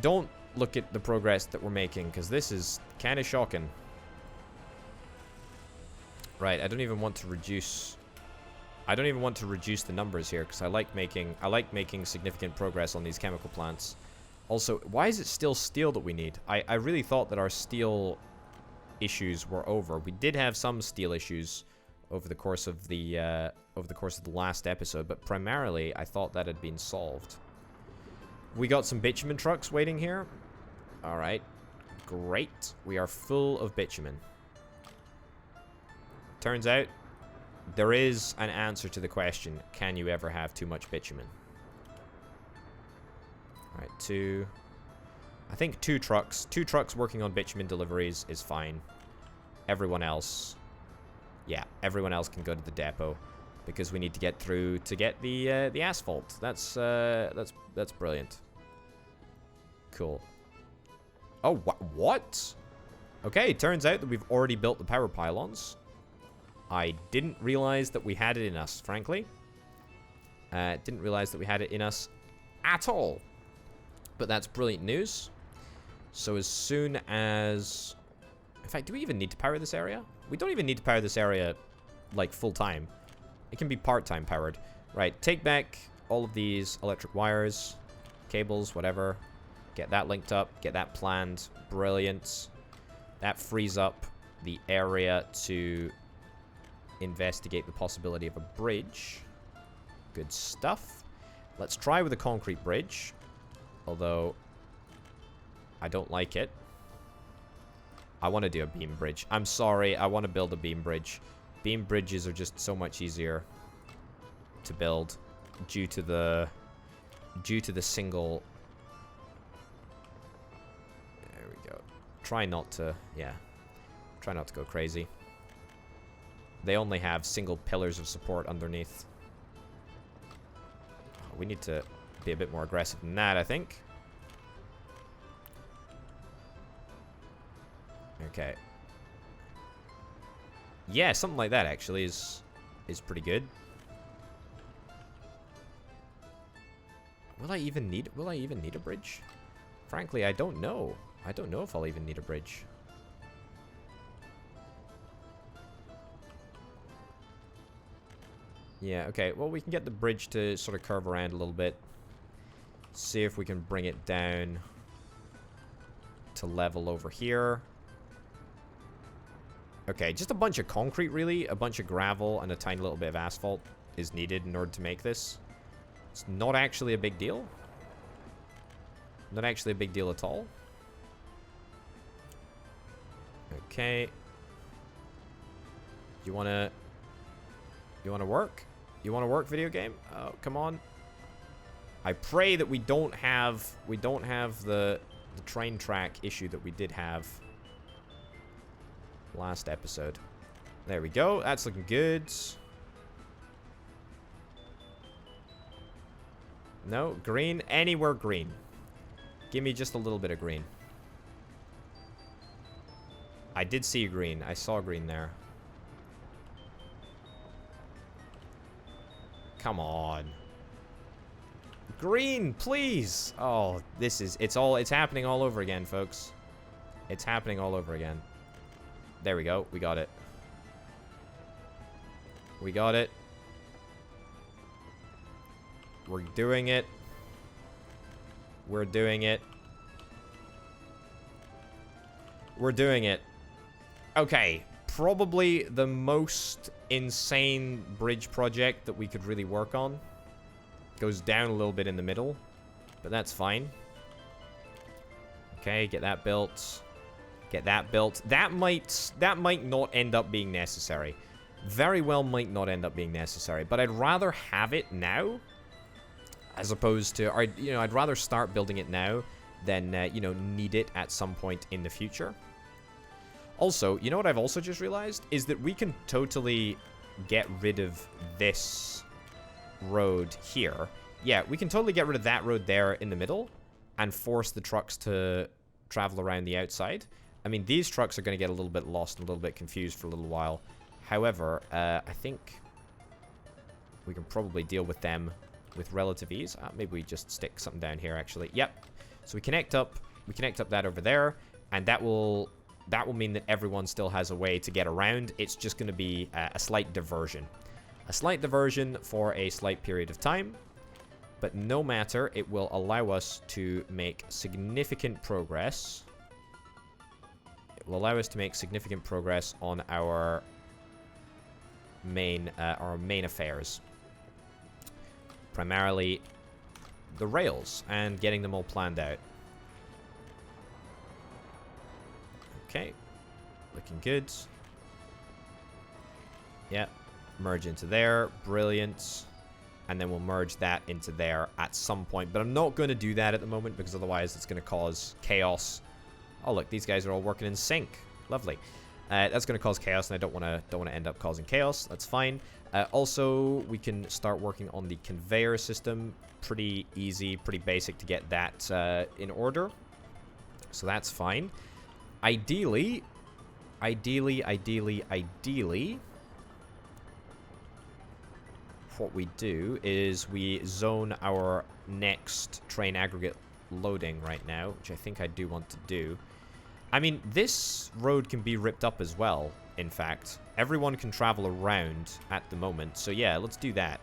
don't look at the progress that we're making, because this is kind of shocking. Right, I don't even want to reduce the numbers here, because I like making significant progress on these chemical plants. Also, why is it still steel that we need? I really thought that our steel issues were over. We did have some steel issues over the course of the last episode, but primarily I thought that had been solved. We got some bitumen trucks waiting here. All right, great. We are full of bitumen. Turns out there is an answer to the question: can you ever have too much bitumen? All right, I think two trucks working on bitumen deliveries is fine. Everyone else, yeah, everyone else can go to the depot because we need to get through to get the asphalt. That's brilliant. Cool. Oh, what? Okay, turns out that we've already built the power pylons. I didn't realize that we had it in us, frankly. Didn't realize that we had it in us at all. But that's brilliant news. So as soon as... In fact, do we even need to power this area? We don't even need to power this area, like, full-time. It can be part-time powered. Right, take back all of these electric wires, cables, whatever. Get that linked up. Get that planned. Brilliant. That frees up the area to investigate the possibility of a bridge. Good stuff. Let's try with a concrete bridge. Although, I don't like it. I want to do a beam bridge. I'm sorry, I want to build a beam bridge. Beam bridges are just so much easier to build due to the single. There we go. Try not to go crazy. They only have single pillars of support underneath. Oh, we need to be a bit more aggressive than that, I think. Okay. Yeah, something like that actually is pretty good. Will I even need a bridge? Frankly, I don't know. I don't know if I'll even need a bridge. Yeah, okay. Well, we can get the bridge to sort of curve around a little bit. See if we can bring it down to level over here. Okay, just a bunch of concrete, really. A bunch of gravel and a tiny little bit of asphalt is needed in order to make this. It's not actually a big deal. Not actually a big deal at all. Okay. You wanna work? You wanna work, video game? Oh, come on. I pray that we don't have the train track issue that we did have last episode. There we go. That's looking good. No, green. Anywhere green. Give me just a little bit of green. I did see green. I saw green there. Come on. Green, please. Oh, it's happening all over again, folks. It's happening all over again. There we go. We got it. We got it. We're doing it. We're doing it. We're doing it. Okay. Probably the most insane bridge project that we could really work on. Goes down a little bit in the middle, but that's fine. Okay, get that built. Get that built. That might not end up being necessary. Very well might not end up being necessary, but I'd rather have it now as opposed to, or, you know, I'd rather start building it now than, you know, need it at some point in the future. Also, you know what I've also just realized? Is that we can totally get rid of this road here. Yeah, we can totally get rid of that road there in the middle and force the trucks to travel around the outside. I mean, these trucks are going to get a little bit lost and a little bit confused for a little while. However, I think we can probably deal with them with relative ease. Maybe we just stick something down here, actually. Yep. So we connect up that over there, and that will mean that everyone still has a way to get around. It's just going to be a slight diversion. A slight diversion for a slight period of time. But no matter, it will allow us to make significant progress. It will allow us to make significant progress on our main affairs. Primarily the rails and getting them all planned out. Okay. Looking good. Yeah. Merge into there. Brilliant. And then we'll merge that into there at some point. But I'm not going to do that at the moment because otherwise it's going to cause chaos. Oh, look. These guys are all working in sync. Lovely. That's going to cause chaos, and I don't want to end up causing chaos. That's fine. Also, we can start working on the conveyor system. Pretty easy, pretty basic to get that in order. So that's fine. Ideally, what we do is we zone our next train aggregate loading right now, which I think I do want to do. I mean, this road can be ripped up as well, in fact. Everyone can travel around at the moment, so yeah, let's do that.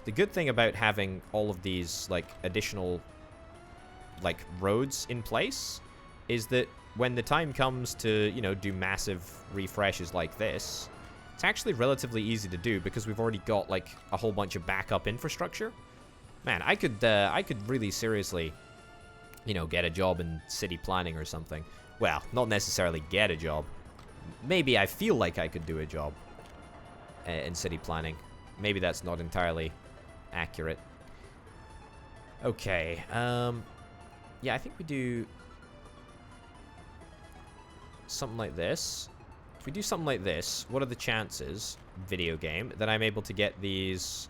The good thing about having all of these, like, additional like, roads in place is that when the time comes to, you know, do massive refreshes like this, it's actually relatively easy to do because we've already got, like, a whole bunch of backup infrastructure. Man, I could really seriously, you know, get a job in city planning or something. Well, not necessarily get a job. Maybe I feel like I could do a job in city planning. Maybe that's not entirely accurate. Okay, yeah, I think we do something like this. If we do something like this, what are the chances, video game, that I'm able to get these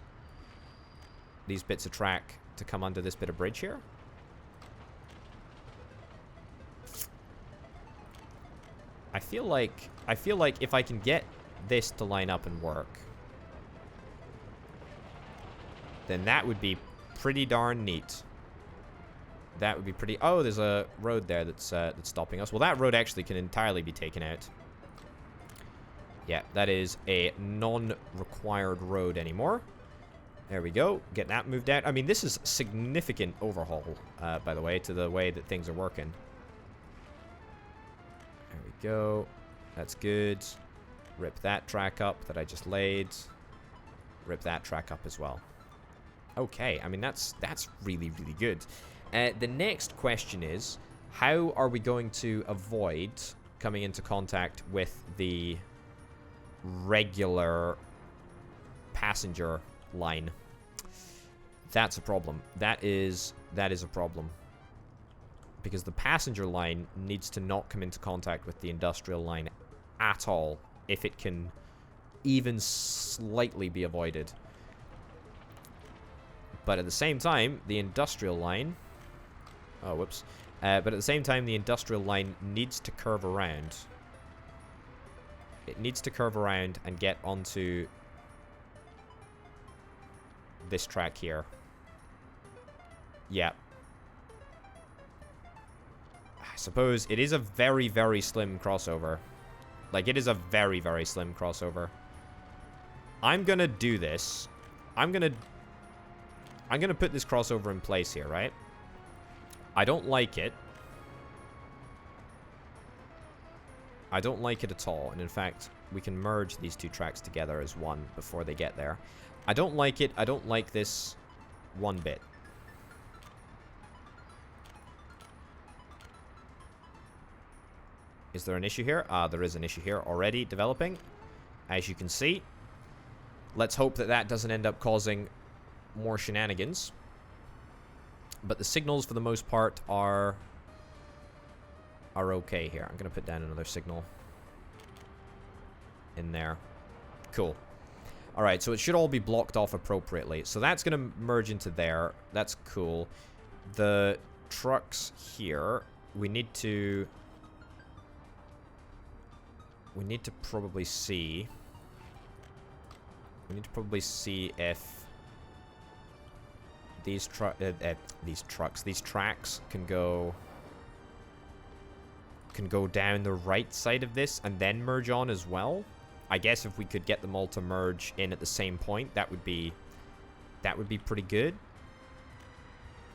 bits of track to come under this bit of bridge here? I feel like if I can get this to line up and work, then that would be pretty darn neat. That would be pretty... Oh, there's a road there that's stopping us. Well, that road actually can entirely be taken out. Yeah, that is a non-required road anymore. There we go. Get that moved out. I mean, this is significant overhaul, by the way, to the way that things are working. There we go. That's good. Rip that track up that I just laid. Rip that track up as well. Okay, I mean, that's really, really good. The next question is, how are we going to avoid coming into contact with the regular passenger line? That's a problem. That is a problem. Because the passenger line needs to not come into contact with the industrial line at all, if it can even slightly be avoided. But at the same time, the industrial line... Oh, whoops. But at the same time, the industrial line needs to curve around. It needs to curve around and get onto this track here. Yeah. I suppose it is a very, very slim crossover. Like, it is a very, very slim crossover. I'm gonna do this. I'm gonna put this crossover in place here, right? I don't like it. I don't like it at all. And in fact, we can merge these two tracks together as one before they get there. I don't like it. I don't like this one bit. Is there an issue here? There is an issue here already developing, as you can see. Let's hope that that doesn't end up causing more shenanigans. But the signals, for the most part, are okay here. I'm going to put down another signal in there. Cool. Alright, so it should all be blocked off appropriately. So that's going to merge into there. That's cool. The trucks here, we need to probably see... We need to probably see if these tracks can go down the right side of this and then merge on as well. I guess if we could get them all to merge in at the same point, that would be pretty good.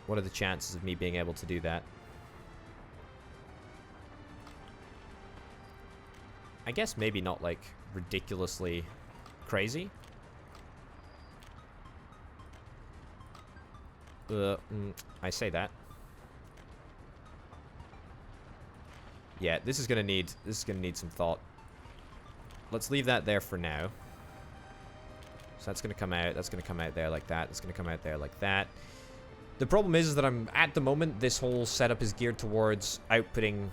What are the chances of me being able to do that? I guess maybe not like ridiculously crazy. I say that. Yeah, this is gonna need some thought. Let's leave that there for now. So that's gonna come out. That's gonna come out there like that. That's gonna come out there like that. The problem is that I'm at the moment, this whole setup is geared towards outputting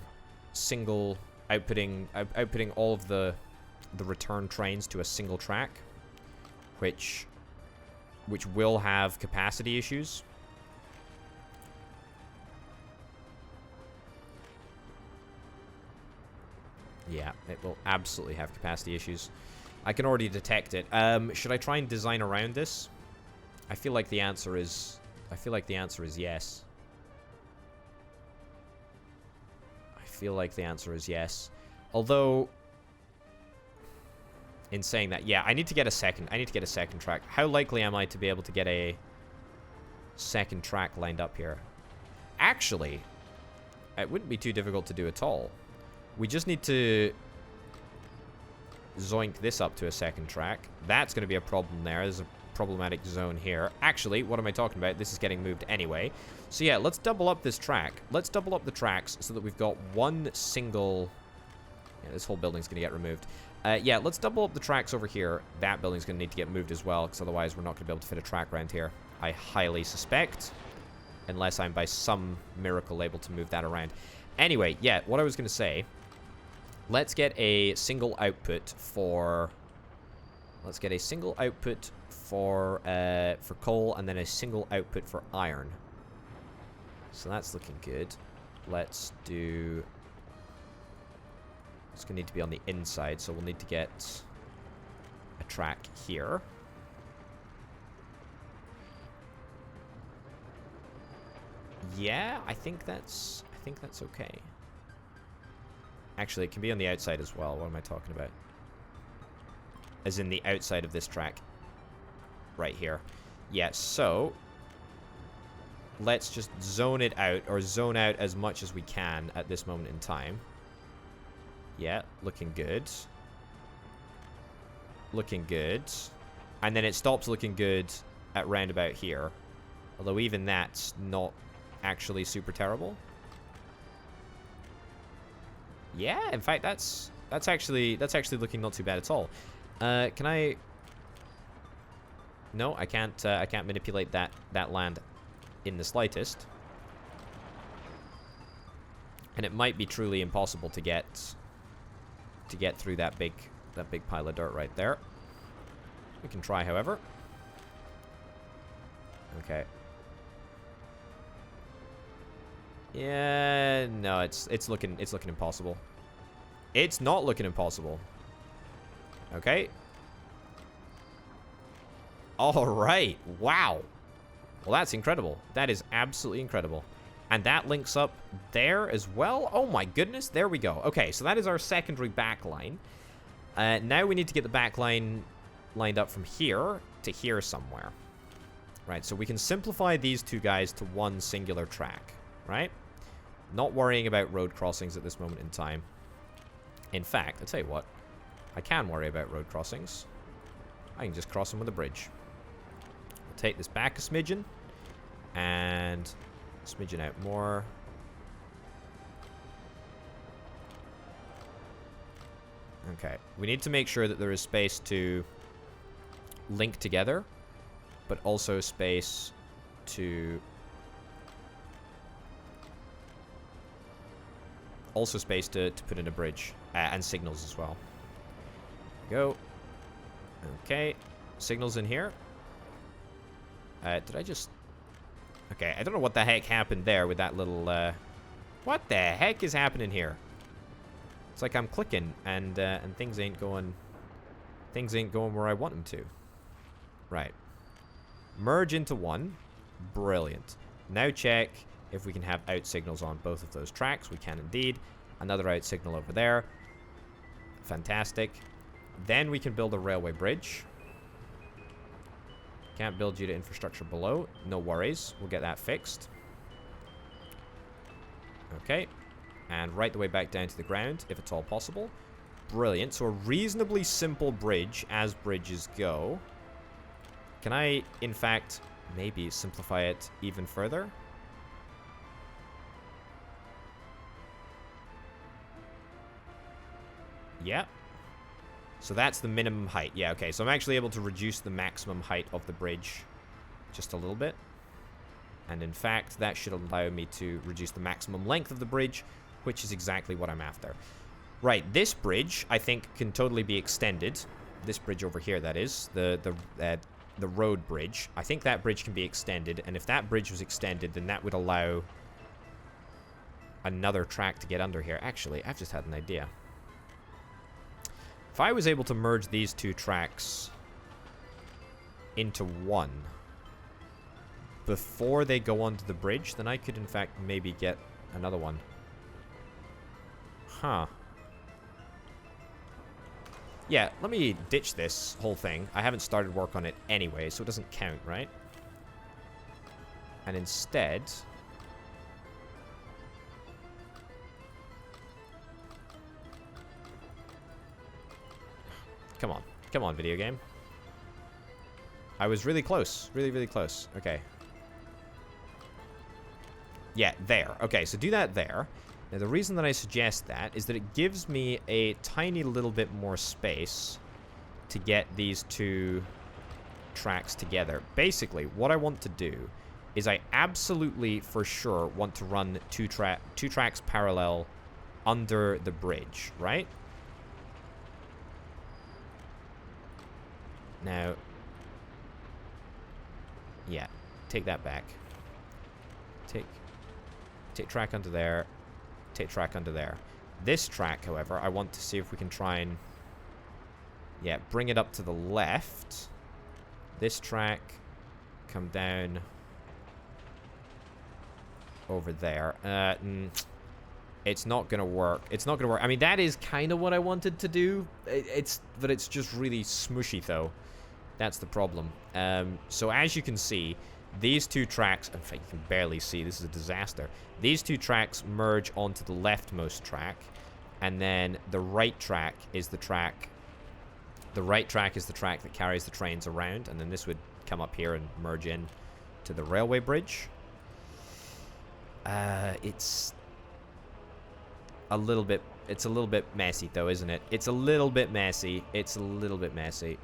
all of the return trains to a single track, which will have capacity issues. Yeah, it will absolutely have capacity issues. I can already detect it. Should I try and design around this? I feel like the answer is yes. I feel like the answer is yes. Although, in saying that, yeah, I need to get a second track. How likely am I to be able to get a second track lined up here? actually, it wouldn't be too difficult to do at all. We just need to zoink this up to a second track. That's going to be a problem there. There's a problematic zone here. Actually, what am I talking about? This is getting moved anyway. So yeah, let's double up this track. Let's double up the tracks so that we've got one single... Yeah, this whole building's going to get removed. Yeah, let's double up the tracks over here. That building's going to need to get moved as well, because otherwise we're not going to be able to fit a track around here. I highly suspect. Unless I'm by some miracle able to move that around. Anyway, yeah, what I was going to say... Let's get a single output for... Let's get a single output for coal, and then a single output for iron. So that's looking good. Let's do... It's going to need to be on the inside, so we'll need to get a track here. Yeah, I think that's okay. Actually, it can be on the outside as well. What am I talking about? As in the outside of this track. Right here. Yeah, so... Let's just zone it out, or zone out as much as we can at this moment in time. Yeah, looking good. Looking good. And then it stops looking good at roundabout here. Although even that's not actually super terrible. Yeah, in fact, that's actually looking not too bad at all. Can I? No, I can't manipulate that land in the slightest. And it might be truly impossible to get through that big pile of dirt right there. We can try, however. Okay. Yeah, no, it's looking impossible. It's not looking impossible. Okay. All right. Wow. Well, that's incredible. That is absolutely incredible. And that links up there as well. Oh my goodness. There we go. Okay, so that is our secondary back line. Now we need to get the back line lined up from here to here somewhere. Right, so we can simplify these two guys to one singular track. Right? Not worrying about road crossings at this moment in time. In fact, I'll tell you what. I can worry about road crossings. I can just cross them with a bridge. I'll take this back a smidgen. And smidgen out more. Okay. We need to make sure that there is space to link together. But also space to... Also space to put in a bridge. And signals as well. Go. Okay. Signals in here. Did I just... Okay, I don't know what the heck happened there with that little... What the heck is happening here? It's like I'm clicking and things ain't going... Things ain't going where I want them to. Right. Merge into one. Brilliant. Now check if we can have out signals on both of those tracks. We can indeed. Another out signal over there. Fantastic. Then we can build a railway bridge. Can't build due to infrastructure below. No worries. We'll get that fixed. Okay. And right the way back down to the ground, if it's all possible. Brilliant. So a reasonably simple bridge, as bridges go. Can I, in fact, maybe simplify it even further? Yeah. So that's the minimum height. Yeah, okay. So I'm actually able to reduce the maximum height of the bridge just a little bit. And in fact, that should allow me to reduce the maximum length of the bridge, which is exactly what I'm after. Right, this bridge, I think, can totally be extended. This bridge over here, that is. The road bridge. I think that bridge can be extended. And if that bridge was extended, then that would allow another track to get under here. Actually, I've just had an idea. If I was able to merge these two tracks into one before they go onto the bridge, then I could, in fact, maybe get another one. Huh. Yeah, let me ditch this whole thing. I haven't started work on it anyway, so it doesn't count, right? And instead, Come on. Come on, video game. I was really close. Really, really close. Okay. Yeah, there. Okay, so do that there. Now, the reason that I suggest that is that it gives me a tiny little bit more space to get these two tracks together. Basically, what I want to do is I absolutely, for sure, want to run two tracks parallel under the bridge, right? Now, yeah, take that back. Take track under there. Take track under there. This track, however, I want to see if we can try and, yeah, bring it up to the left. This track, come down over there. It's not gonna work. It's not gonna work. I mean, that is kind of what I wanted to do. But it's just really smushy, though. That's the problem. So as you can see, these two tracks, in fact, you can barely see. This is a disaster. These two tracks merge onto the leftmost track, and then the right track is the track. The right track is the track that carries the trains around, and then this would come up here and merge in to the railway bridge. It's a little bit messy, though, isn't it? It's a little bit messy. It's a little bit messy.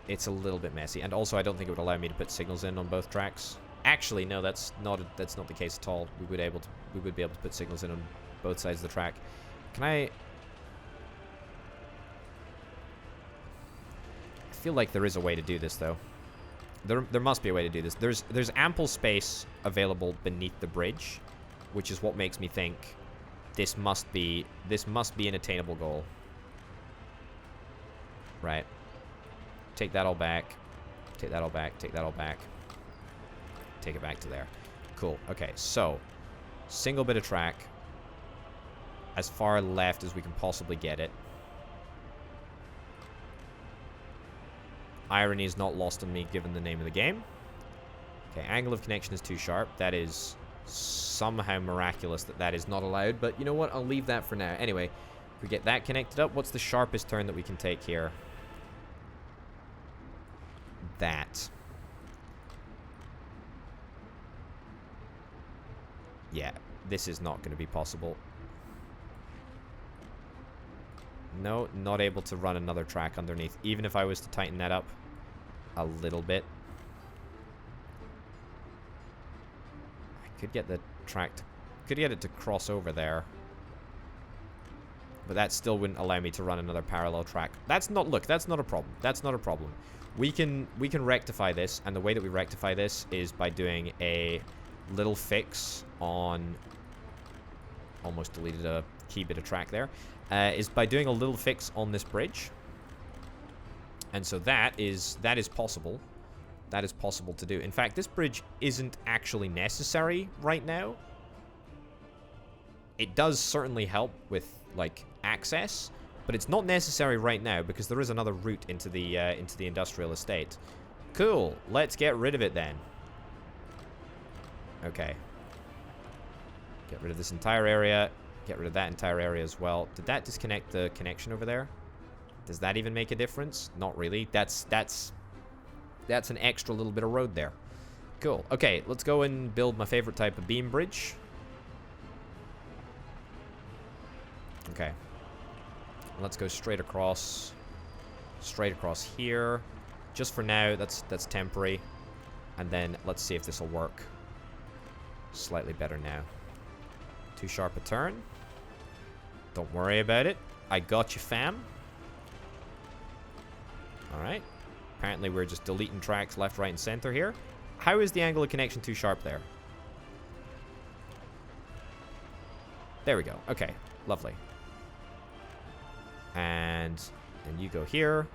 It's a little bit messy, and also I don't think it would allow me to put signals in on both tracks. Actually, no, that's not the case at all. We would be able to put signals in on both sides of the track. Can I feel like there is a way to do this, though. There must be a way to do this. There's ample space available beneath the bridge, which is what makes me think this must be an attainable goal. Right. Take that all back. Take that all back. Take that all back. Take it back to there. Cool. Okay, so single bit of track as far left as we can possibly get it. Irony is not lost on me given the name of the game. Okay, angle of connection is too sharp. That is somehow miraculous that is not allowed, but you know what? I'll leave that for now. Anyway, if we get that connected up, what's the sharpest turn that we can take here? That. Yeah, this is not going to be possible. No, not able to run another track underneath, even if I was to tighten that up a little bit. I could get the track to, could get it to cross over there, but that still wouldn't allow me to run another parallel track. That's not, look, that's not a problem. That's not a problem. We can rectify this, and the way that we rectify this is by doing a little fix on, almost deleted a key bit of track there, is by doing a little fix on this bridge. And so that is possible. That is possible to do. In fact, this bridge isn't actually necessary right now. It does certainly help with, like, access, but it's not necessary right now because there is another route into the industrial estate. Cool. Let's get rid of it then. Okay. Get rid of this entire area. Get rid of that entire area as well. Did that disconnect the connection over there? Does that even make a difference? Not really. That's an extra little bit of road there. Cool. Okay, let's go and build my favorite type of beam bridge. Okay. Let's go straight across here. Just for now, that's temporary. And then let's see if this will work slightly better now. Too sharp a turn. Don't worry about it. I got you, fam. Alright. Apparently we're just deleting tracks left, right, and center here. How is the angle of connection too sharp there? There we go. Okay. Lovely. And then you go here.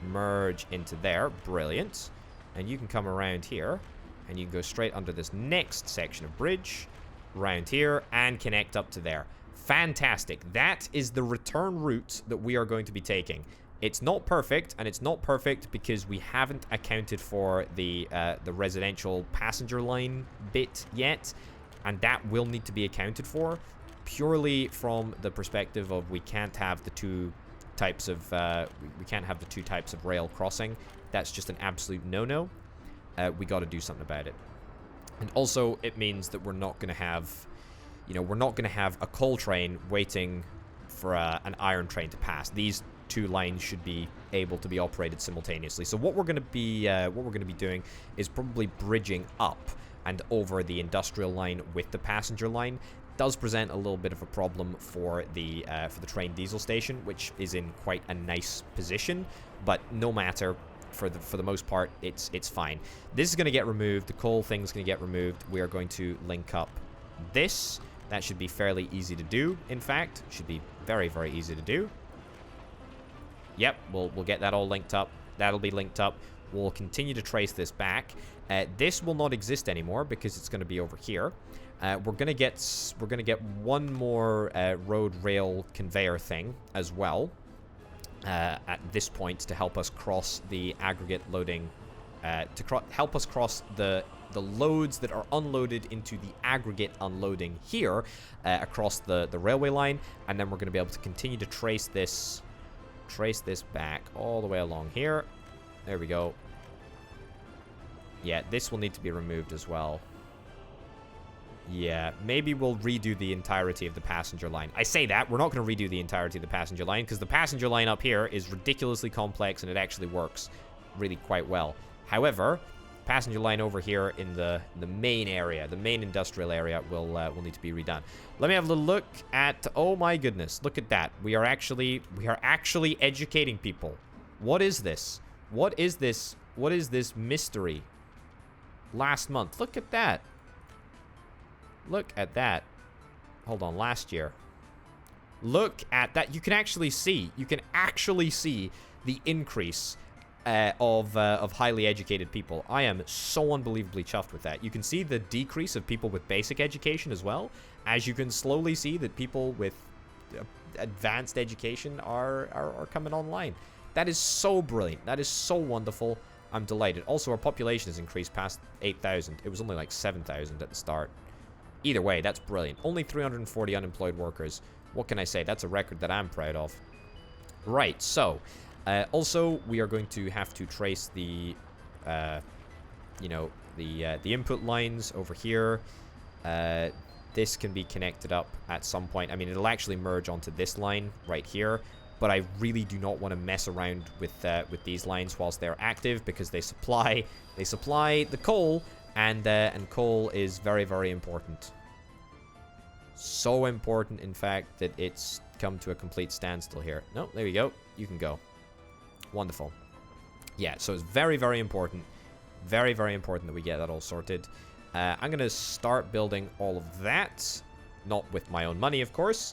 Merge into there. Brilliant. And you can come around here. And you can go straight under this next section of bridge. Round here. And connect up to there. Fantastic. That is the return route that we are going to be taking. It's not perfect, and it's not perfect because we haven't accounted for the residential passenger line bit yet, and that will need to be accounted for. purely from the perspective of we can't have the two types of rail crossing. That's just an absolute no-no. We got to do something about it. And also, it means that we're not going to have, we're not going to have a coal train waiting for an iron train to pass. These two lines should be able to be operated simultaneously. So what we're going to be doing is probably bridging up and over the industrial line with the passenger line. Does present a little bit of a problem for the train diesel station, which is in quite a nice position, but no matter. For the most part, it's fine. This is going to get removed. The coal thing's going to get removed. We are going to link up this. That should be fairly easy to do. In fact, should be very, very easy to do. Yep, we'll get that all linked up. That'll be linked up. We'll continue to trace this back. This will not exist anymore because it's going to be over here. We're gonna get one more road rail conveyor thing as well. At this point, to help us cross the aggregate loading, help us cross the loads that are unloaded into the aggregate unloading here across the railway line, and then we're going to be able to continue to trace this back all the way along here. There we go. Yeah, this will need to be removed as well. Yeah, maybe we'll redo the entirety of the passenger line. I say that, we're not going to redo the entirety of the passenger line, because the passenger line up here is ridiculously complex, and it actually works really quite well. However, passenger line over here in the main area, the main industrial area, will need to be redone. Let me have a little look at, oh my goodness, look at that. We are actually educating people. What is this? What is this? What is this mystery? Last month, look at that. Look at that. Hold on, last year. Look at that. You can actually see the increase of highly educated people. I am so unbelievably chuffed with that. You can see the decrease of people with basic education as well, as you can slowly see that people with advanced education are coming online. That is so brilliant. That is so wonderful. I'm delighted. Also, our population has increased past 8,000. It was only like 7,000 at the start. Either way, that's brilliant. Only 340 unemployed workers. What can I say? That's a record that I'm proud of. Right, so, also, we are going to have to trace the, the input lines over here. This can be connected up at some point. I mean, it'll actually merge onto this line right here, but I really do not want to mess around with these lines whilst they're active, because they supply the coal. And coal is very, very important. So important, in fact, that it's come to a complete standstill here. No, there we go. You can go. Wonderful. Yeah, so it's very, very important. Very, very important that we get that all sorted. I'm going to start building all of that. Not with my own money, of course.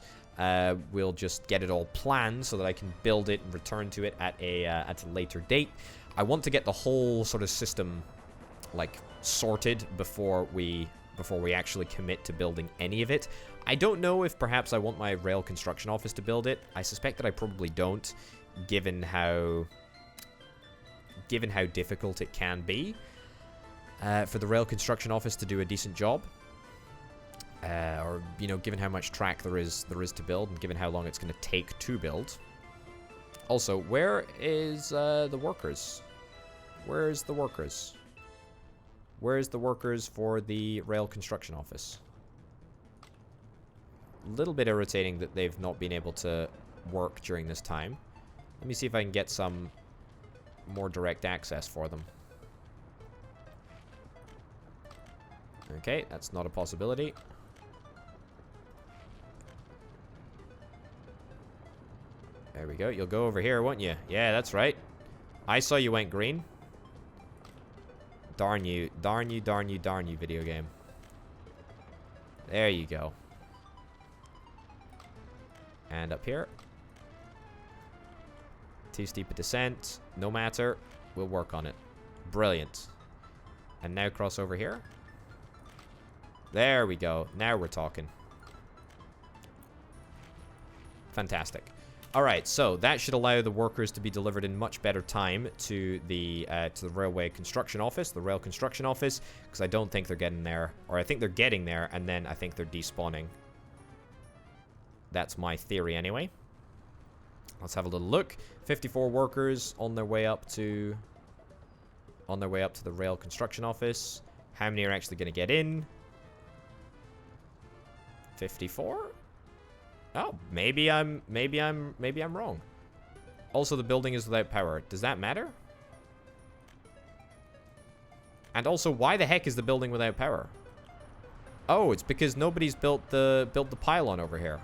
We'll just get it all planned so that I can build it and return to it at a later date. I want to get the whole sort of system, like, sorted before we actually commit to building any of it. I don't know if perhaps I want my rail construction office to build it. I suspect that I probably don't, given how difficult it can be for the rail construction office to do a decent job. Or, given how much track there is to build, and given how long it's going to take to build. Also, where is the workers? Where's the workers? Where's the workers for the rail construction office? A little bit irritating that they've not been able to work during this time. Let me see if I can get some more direct access for them. Okay, that's not a possibility. There we go. You'll go over here, won't you? Yeah, that's right. I saw you went green. Darn you, darn you, darn you, darn you, video game. There you go. And up here. Too steep a descent. No matter. We'll work on it. Brilliant. And now cross over here. There we go. Now we're talking. Fantastic. Alright, so that should allow the workers to be delivered in much better time to the railway construction office, the rail construction office, because I don't think they're getting there, or I think they're getting there, and then I think they're despawning. That's my theory anyway. Let's have a little look. 54 workers on their way up to the rail construction office. How many are actually going to get in? 54? Oh, maybe I'm wrong. Also, the building is without power. Does that matter? And also, why the heck is the building without power? Oh, it's because nobody's built the pylon over here.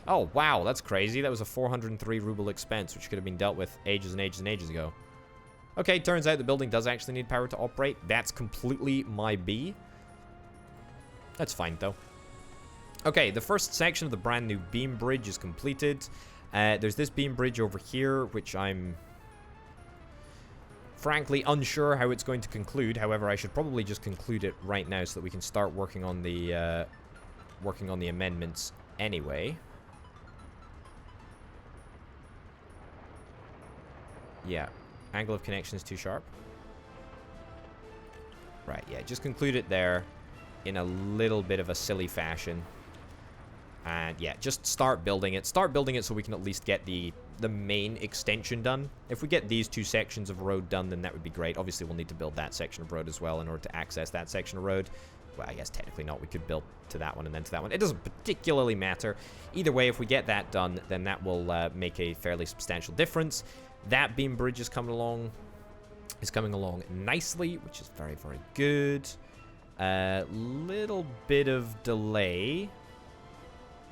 Oh, wow, that's crazy. That was a 403 ruble expense, which could have been dealt with ages and ages and ages ago. Okay, turns out the building does actually need power to operate. That's completely my B. That's fine, though. Okay, the first section of the brand new beam bridge is completed. There's this beam bridge over here, which I'm frankly unsure how it's going to conclude. However, I should probably just conclude it right now so that we can start working on the amendments anyway. Yeah, angle of connection is too sharp. Right, yeah, just conclude it there in a little bit of a silly fashion. And yeah, just start building it. Start building it so we can at least get the main extension done. If we get these two sections of road done, then that would be great. Obviously, we'll need to build that section of road as well in order to access that section of road. Well, I guess technically not. We could build to that one and then to that one. It doesn't particularly matter. Either way, if we get that done, then that will make a fairly substantial difference. That beam bridge is coming along nicely, which is very, very good. Little bit of delay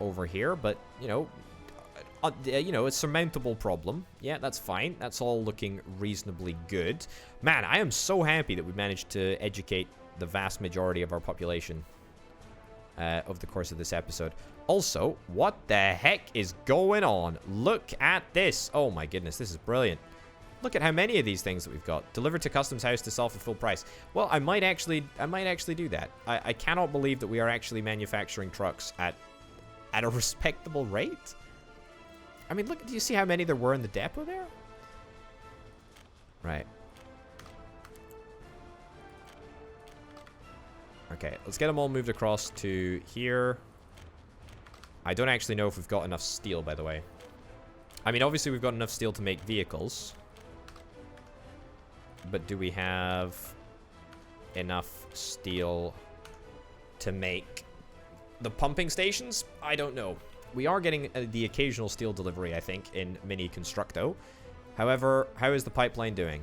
over here, but you know, a surmountable problem. Yeah, that's fine. That's all looking reasonably good. Man, I am so happy that we managed to educate the vast majority of our population over the course of this episode. Also, what the heck is going on? Look at this. Oh my goodness, this is brilliant. Look at how many of these things that we've got. Delivered to customs house to sell for full price. Well, I might actually do that. I cannot believe that we are actually manufacturing trucks at a respectable rate. I mean, look, do you see how many there were in the depot there? Right. Okay, let's get them all moved across to here. I don't actually know if we've got enough steel, by the way. I mean, obviously we've got enough steel to make vehicles. But do we have enough steel to make the pumping stations? I don't know. We are getting the occasional steel delivery, I think, in Mini Constructo. However, how is the pipeline doing?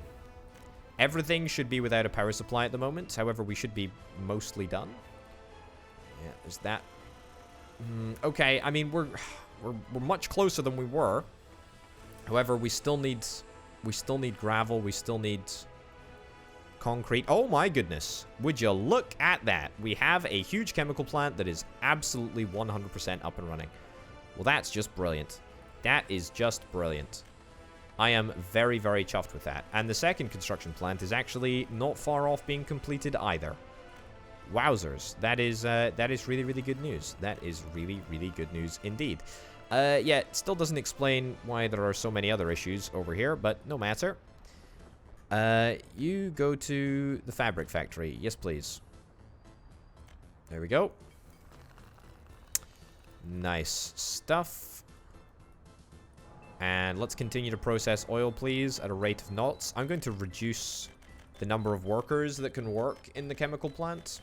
Everything should be without a power supply at the moment. However, we should be mostly done. Yeah, there's that. Okay, I mean, we're much closer than we were. However, we still need gravel. We still need concrete. Oh my goodness. Would you look at that? We have a huge chemical plant that is absolutely 100% up and running. Well, that's just brilliant. That is just brilliant. I am very, very chuffed with that. And the second construction plant is actually not far off being completed either. Wowzers. That is really, really good news. That is really, really good news indeed. Yeah, it still doesn't explain why there are so many other issues over here, but no matter. You go to the fabric factory. Yes, please. There we go. Nice stuff. And let's continue to process oil, please, at a rate of knots. I'm going to reduce the number of workers that can work in the chemical plant.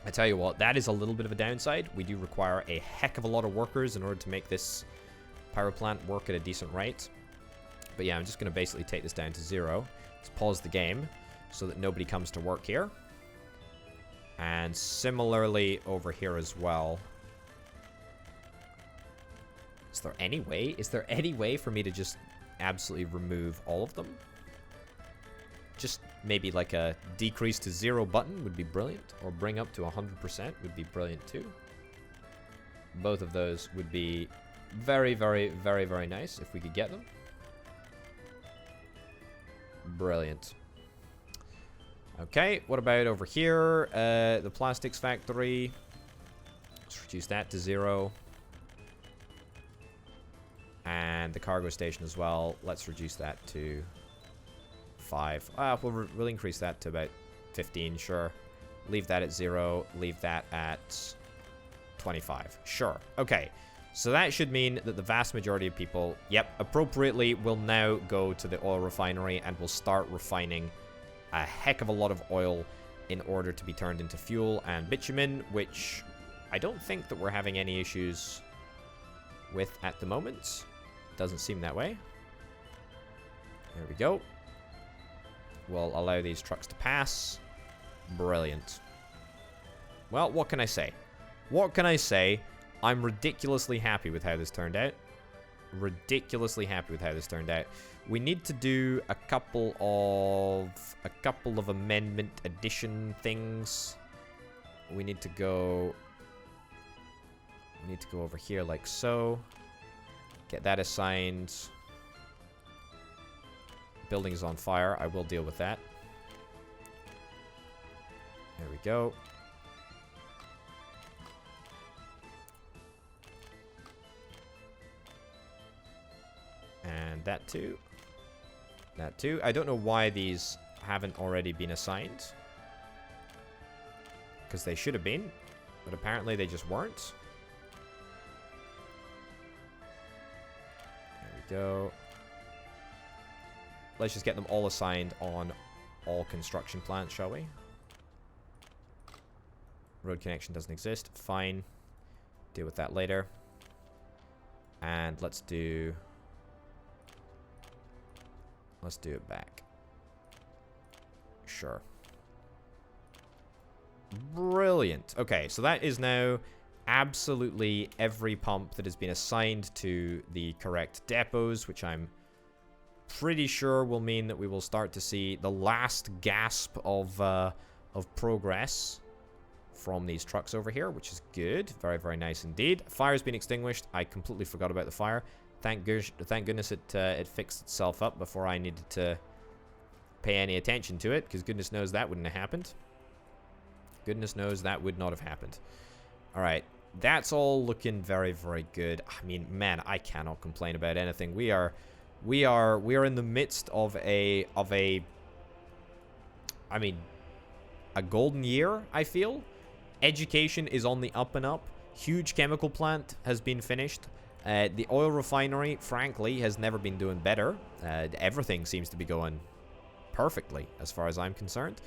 I tell you what, that is a little bit of a downside. We do require a heck of a lot of workers in order to make this power plant work at a decent rate. But yeah, I'm just going to basically take this down to 0. Let's pause the game so that nobody comes to work here. And similarly over here as well. Is there any way for me to just absolutely remove all of them? Just maybe like a decrease to 0 button would be brilliant. Or bring up to 100% would be brilliant too. Both of those would be very, very, very, very nice if we could get them. Brilliant. Okay, what about over here? The plastics factory. Let's reduce that to 0. And the cargo station as well. Let's reduce that to 5. We'll increase that to about 15, sure. Leave that at 0. Leave that at 25. Sure. Okay. So that should mean that the vast majority of people, yep, appropriately will now go to the oil refinery and will start refining a heck of a lot of oil in order to be turned into fuel and bitumen, which I don't think that we're having any issues with at the moment. Doesn't seem that way. There we go. We'll allow these trucks to pass. Brilliant. Well, what can I say? What can I say? I'm ridiculously happy with how this turned out. Ridiculously happy with how this turned out. We need to do a couple of amendment addition things. We need to go over here like so. Get that assigned. Building is on fire. I will deal with that. There we go. And that too. That too. I don't know why these haven't already been assigned. Because they should have been. But apparently they just weren't. There we go. Let's just get them all assigned on all construction plants, shall we? Road connection doesn't exist. Fine. Deal with that later. And let's do it back. Sure. Brilliant. Okay, so that is now absolutely every pump that has been assigned to the correct depots, which I'm pretty sure will mean that we will start to see the last gasp of progress from these trucks over here, which is good. Very, very nice indeed. Fire's been extinguished. I completely forgot about the fire. Thank goodness it fixed itself up before I needed to pay any attention to it, because goodness knows that wouldn't have happened. Goodness knows that would not have happened. All right, that's all looking very, very good. I mean, man, I cannot complain about anything. We are in the midst of a golden year, I feel. Education is on the up and up. Huge chemical plant has been finished. The oil refinery, frankly, has never been doing better. Everything seems to be going perfectly, as far as I'm concerned.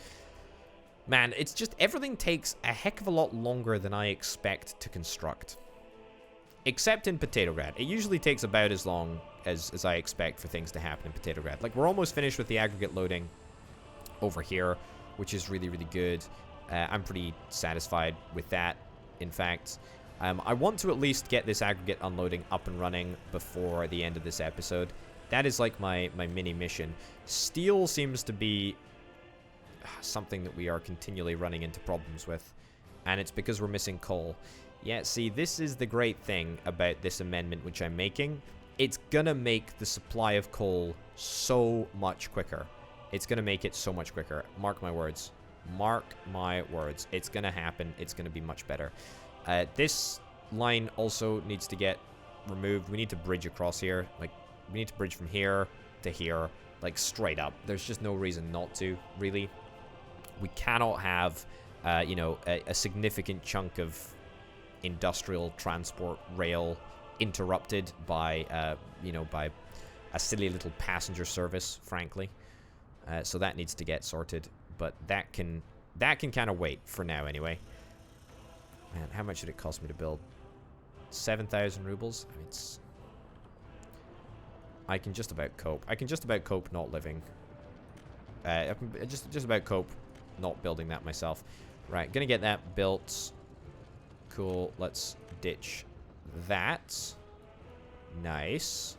Man, it's just everything takes a heck of a lot longer than I expect to construct. Except in Potatograd. It usually takes about as long as I expect for things to happen in Potatograd. Like, we're almost finished with the aggregate loading over here, which is really, really good. I'm pretty satisfied with that, in fact. I want to at least get this aggregate unloading up and running before the end of this episode. That is like my mini mission. Steel seems to be something that we are continually running into problems with, and it's because we're missing coal. Yeah, see, this is the great thing about this amendment which I'm making. It's gonna make the supply of coal so much quicker. It's gonna make it so much quicker. Mark my words. Mark my words. It's gonna happen. It's gonna be much better. This line also needs to get removed. We need to bridge across here. Like, we need to bridge from here to here. Like, straight up. There's just no reason not to, really. We cannot have, you know, a significant chunk of industrial transport rail interrupted by, you know, by a silly little passenger service, frankly. So that needs to get sorted. But that can kind of wait for now, anyway. Man, how much did it cost me to build? 7,000 rubles? I mean, I can just about cope. I can just about cope not living. I can just about cope not building that myself. Right, gonna get that built. Cool, let's ditch that. Nice.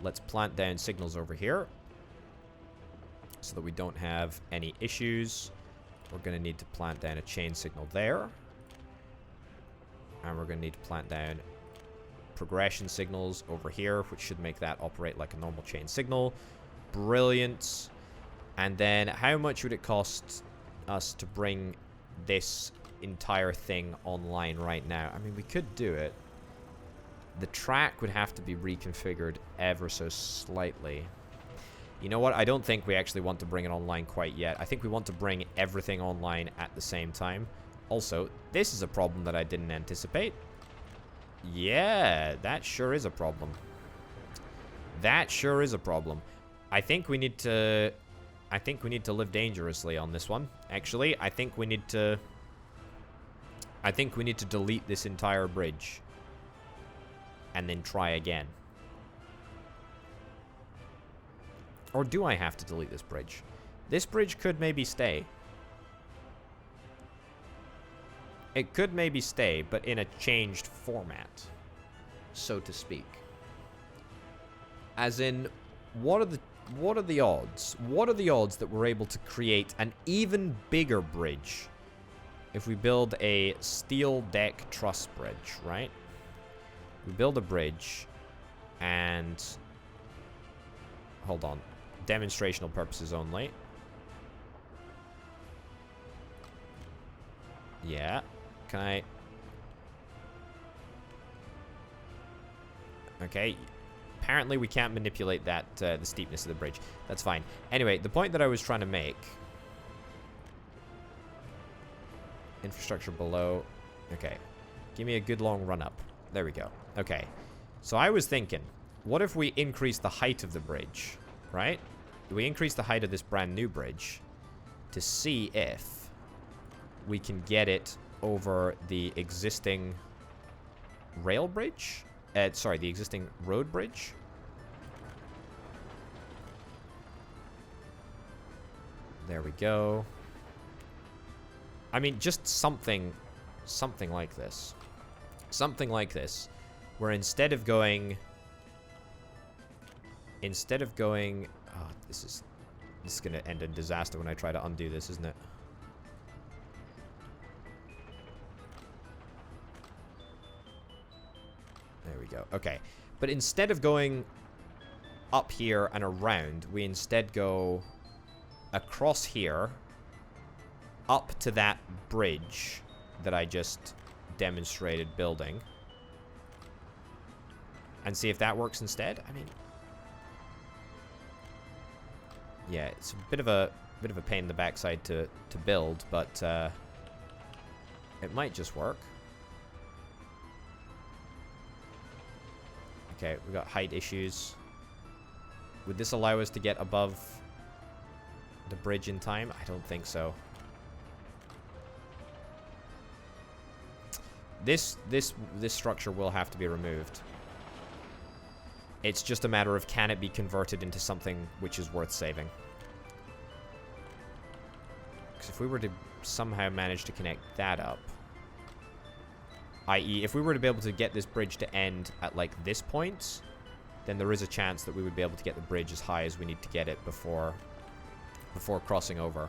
Let's plant down signals over here so that we don't have any issues. We're gonna need to plant down a chain signal there. And we're going to need to plant down progression signals over here, which should make that operate like a normal chain signal. Brilliant. And then how much would it cost us to bring this entire thing online right now? I mean, we could do it. The track would have to be reconfigured ever so slightly. You know what? I don't think we actually want to bring it online quite yet. I think we want to bring everything online at the same time. Also, this is a problem that I didn't anticipate. Yeah, that sure is a problem. That sure is a problem. I think we need to live dangerously on this one. Actually, I think we need to delete this entire bridge and then try again. Or do I have to delete this bridge? This bridge could maybe stay. It could maybe stay, but in a changed format, so to speak. As in, what are the odds? What are the odds that we're able to create an even bigger bridge if we build a steel deck truss bridge, right? We build a bridge and... Hold on. Demonstrational purposes only. Yeah. Can I... Okay. Apparently we can't manipulate that, the steepness of the bridge. That's fine. Anyway, the point that I was trying to make... Infrastructure below. Okay. Give me a good long run up. There we go. Okay. So I was thinking, what if we increase the height of the bridge, right? We increase the height of this brand new bridge to see if we can get it over the existing rail bridge? Sorry, the existing road bridge? There we go. I mean, just something like this. Something like this. Where instead of going... Oh, this is going to end in disaster when I try to undo this, isn't it? There we go. Okay. But instead of going up here and around, we instead go across here, up to that bridge that I just demonstrated building, and see if that works instead. I mean, yeah, it's a bit of a pain in the backside to build, but it might just work. Okay, we got height issues. Would this allow us to get above the bridge in time? I don't think so. This structure will have to be removed. It's just a matter of, can it be converted into something which is worth saving? Because if we were to somehow manage to connect that up, i.e. if we were to be able to get this bridge to end at like this point, then there is a chance that we would be able to get the bridge as high as we need to get it before crossing over.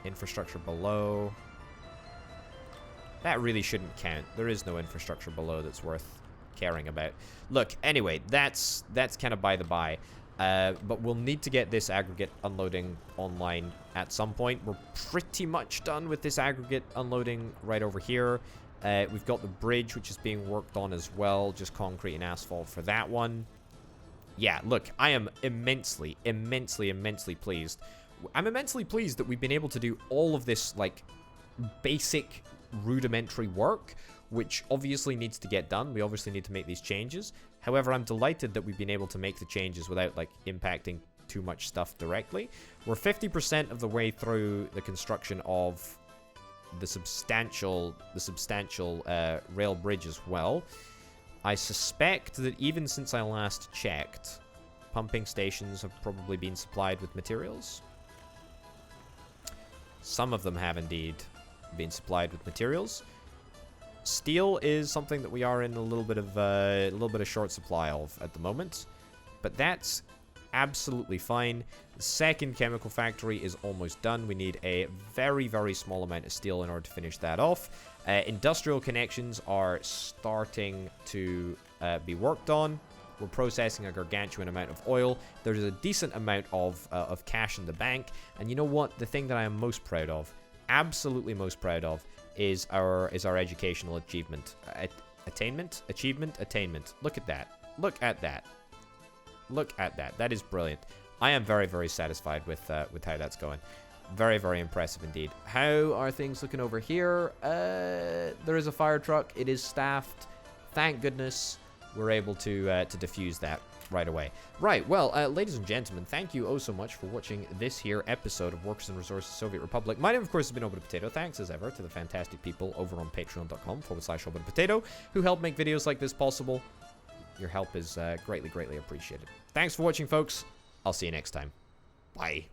Infrastructure below. That really shouldn't count. There is no infrastructure below that's worth caring about. Look, anyway, that's kind of by the by. But we'll need to get this aggregate unloading online at some point. We're pretty much done with this aggregate unloading right over here. We've got the bridge, which is being worked on as well. Just concrete and asphalt for that one. Yeah, look, I am immensely, immensely, immensely pleased. I'm immensely pleased that we've been able to do all of this, like, basic rudimentary work, which obviously needs to get done. We obviously need to make these changes. However, I'm delighted that we've been able to make the changes without, like, impacting too much stuff directly. We're 50% of the way through the construction of the substantial rail bridge as well. I suspect that even since I last checked, pumping stations have probably been supplied with materials. Some of them have indeed been supplied with materials. Steel is something that we are in a little bit of short supply of at the moment, but that's absolutely fine. The second chemical factory is almost done. We need a very, very small amount of steel in order to finish that off. Industrial connections are starting to be worked on. We're processing a gargantuan amount of oil. There's a decent amount of cash in the bank. And you know what? The thing that I am most proud of, absolutely most proud of, is our educational achievement. Attainment. Look at that. Look at that. Look at that. That is brilliant. I am very, very satisfied with how that's going. Very, very impressive indeed. How are things looking over here? There is a fire truck. It is staffed. Thank goodness we're able to defuse that right away. Right, well, ladies and gentlemen, thank you oh so much for watching this here episode of Workers and Resources Soviet Republic. My name, of course, has been Potato. Thanks, as ever, to the fantastic people over on patreon.com/Potato who help make videos like this possible. Your help is greatly, greatly appreciated. Thanks for watching, folks. I'll see you next time. Bye.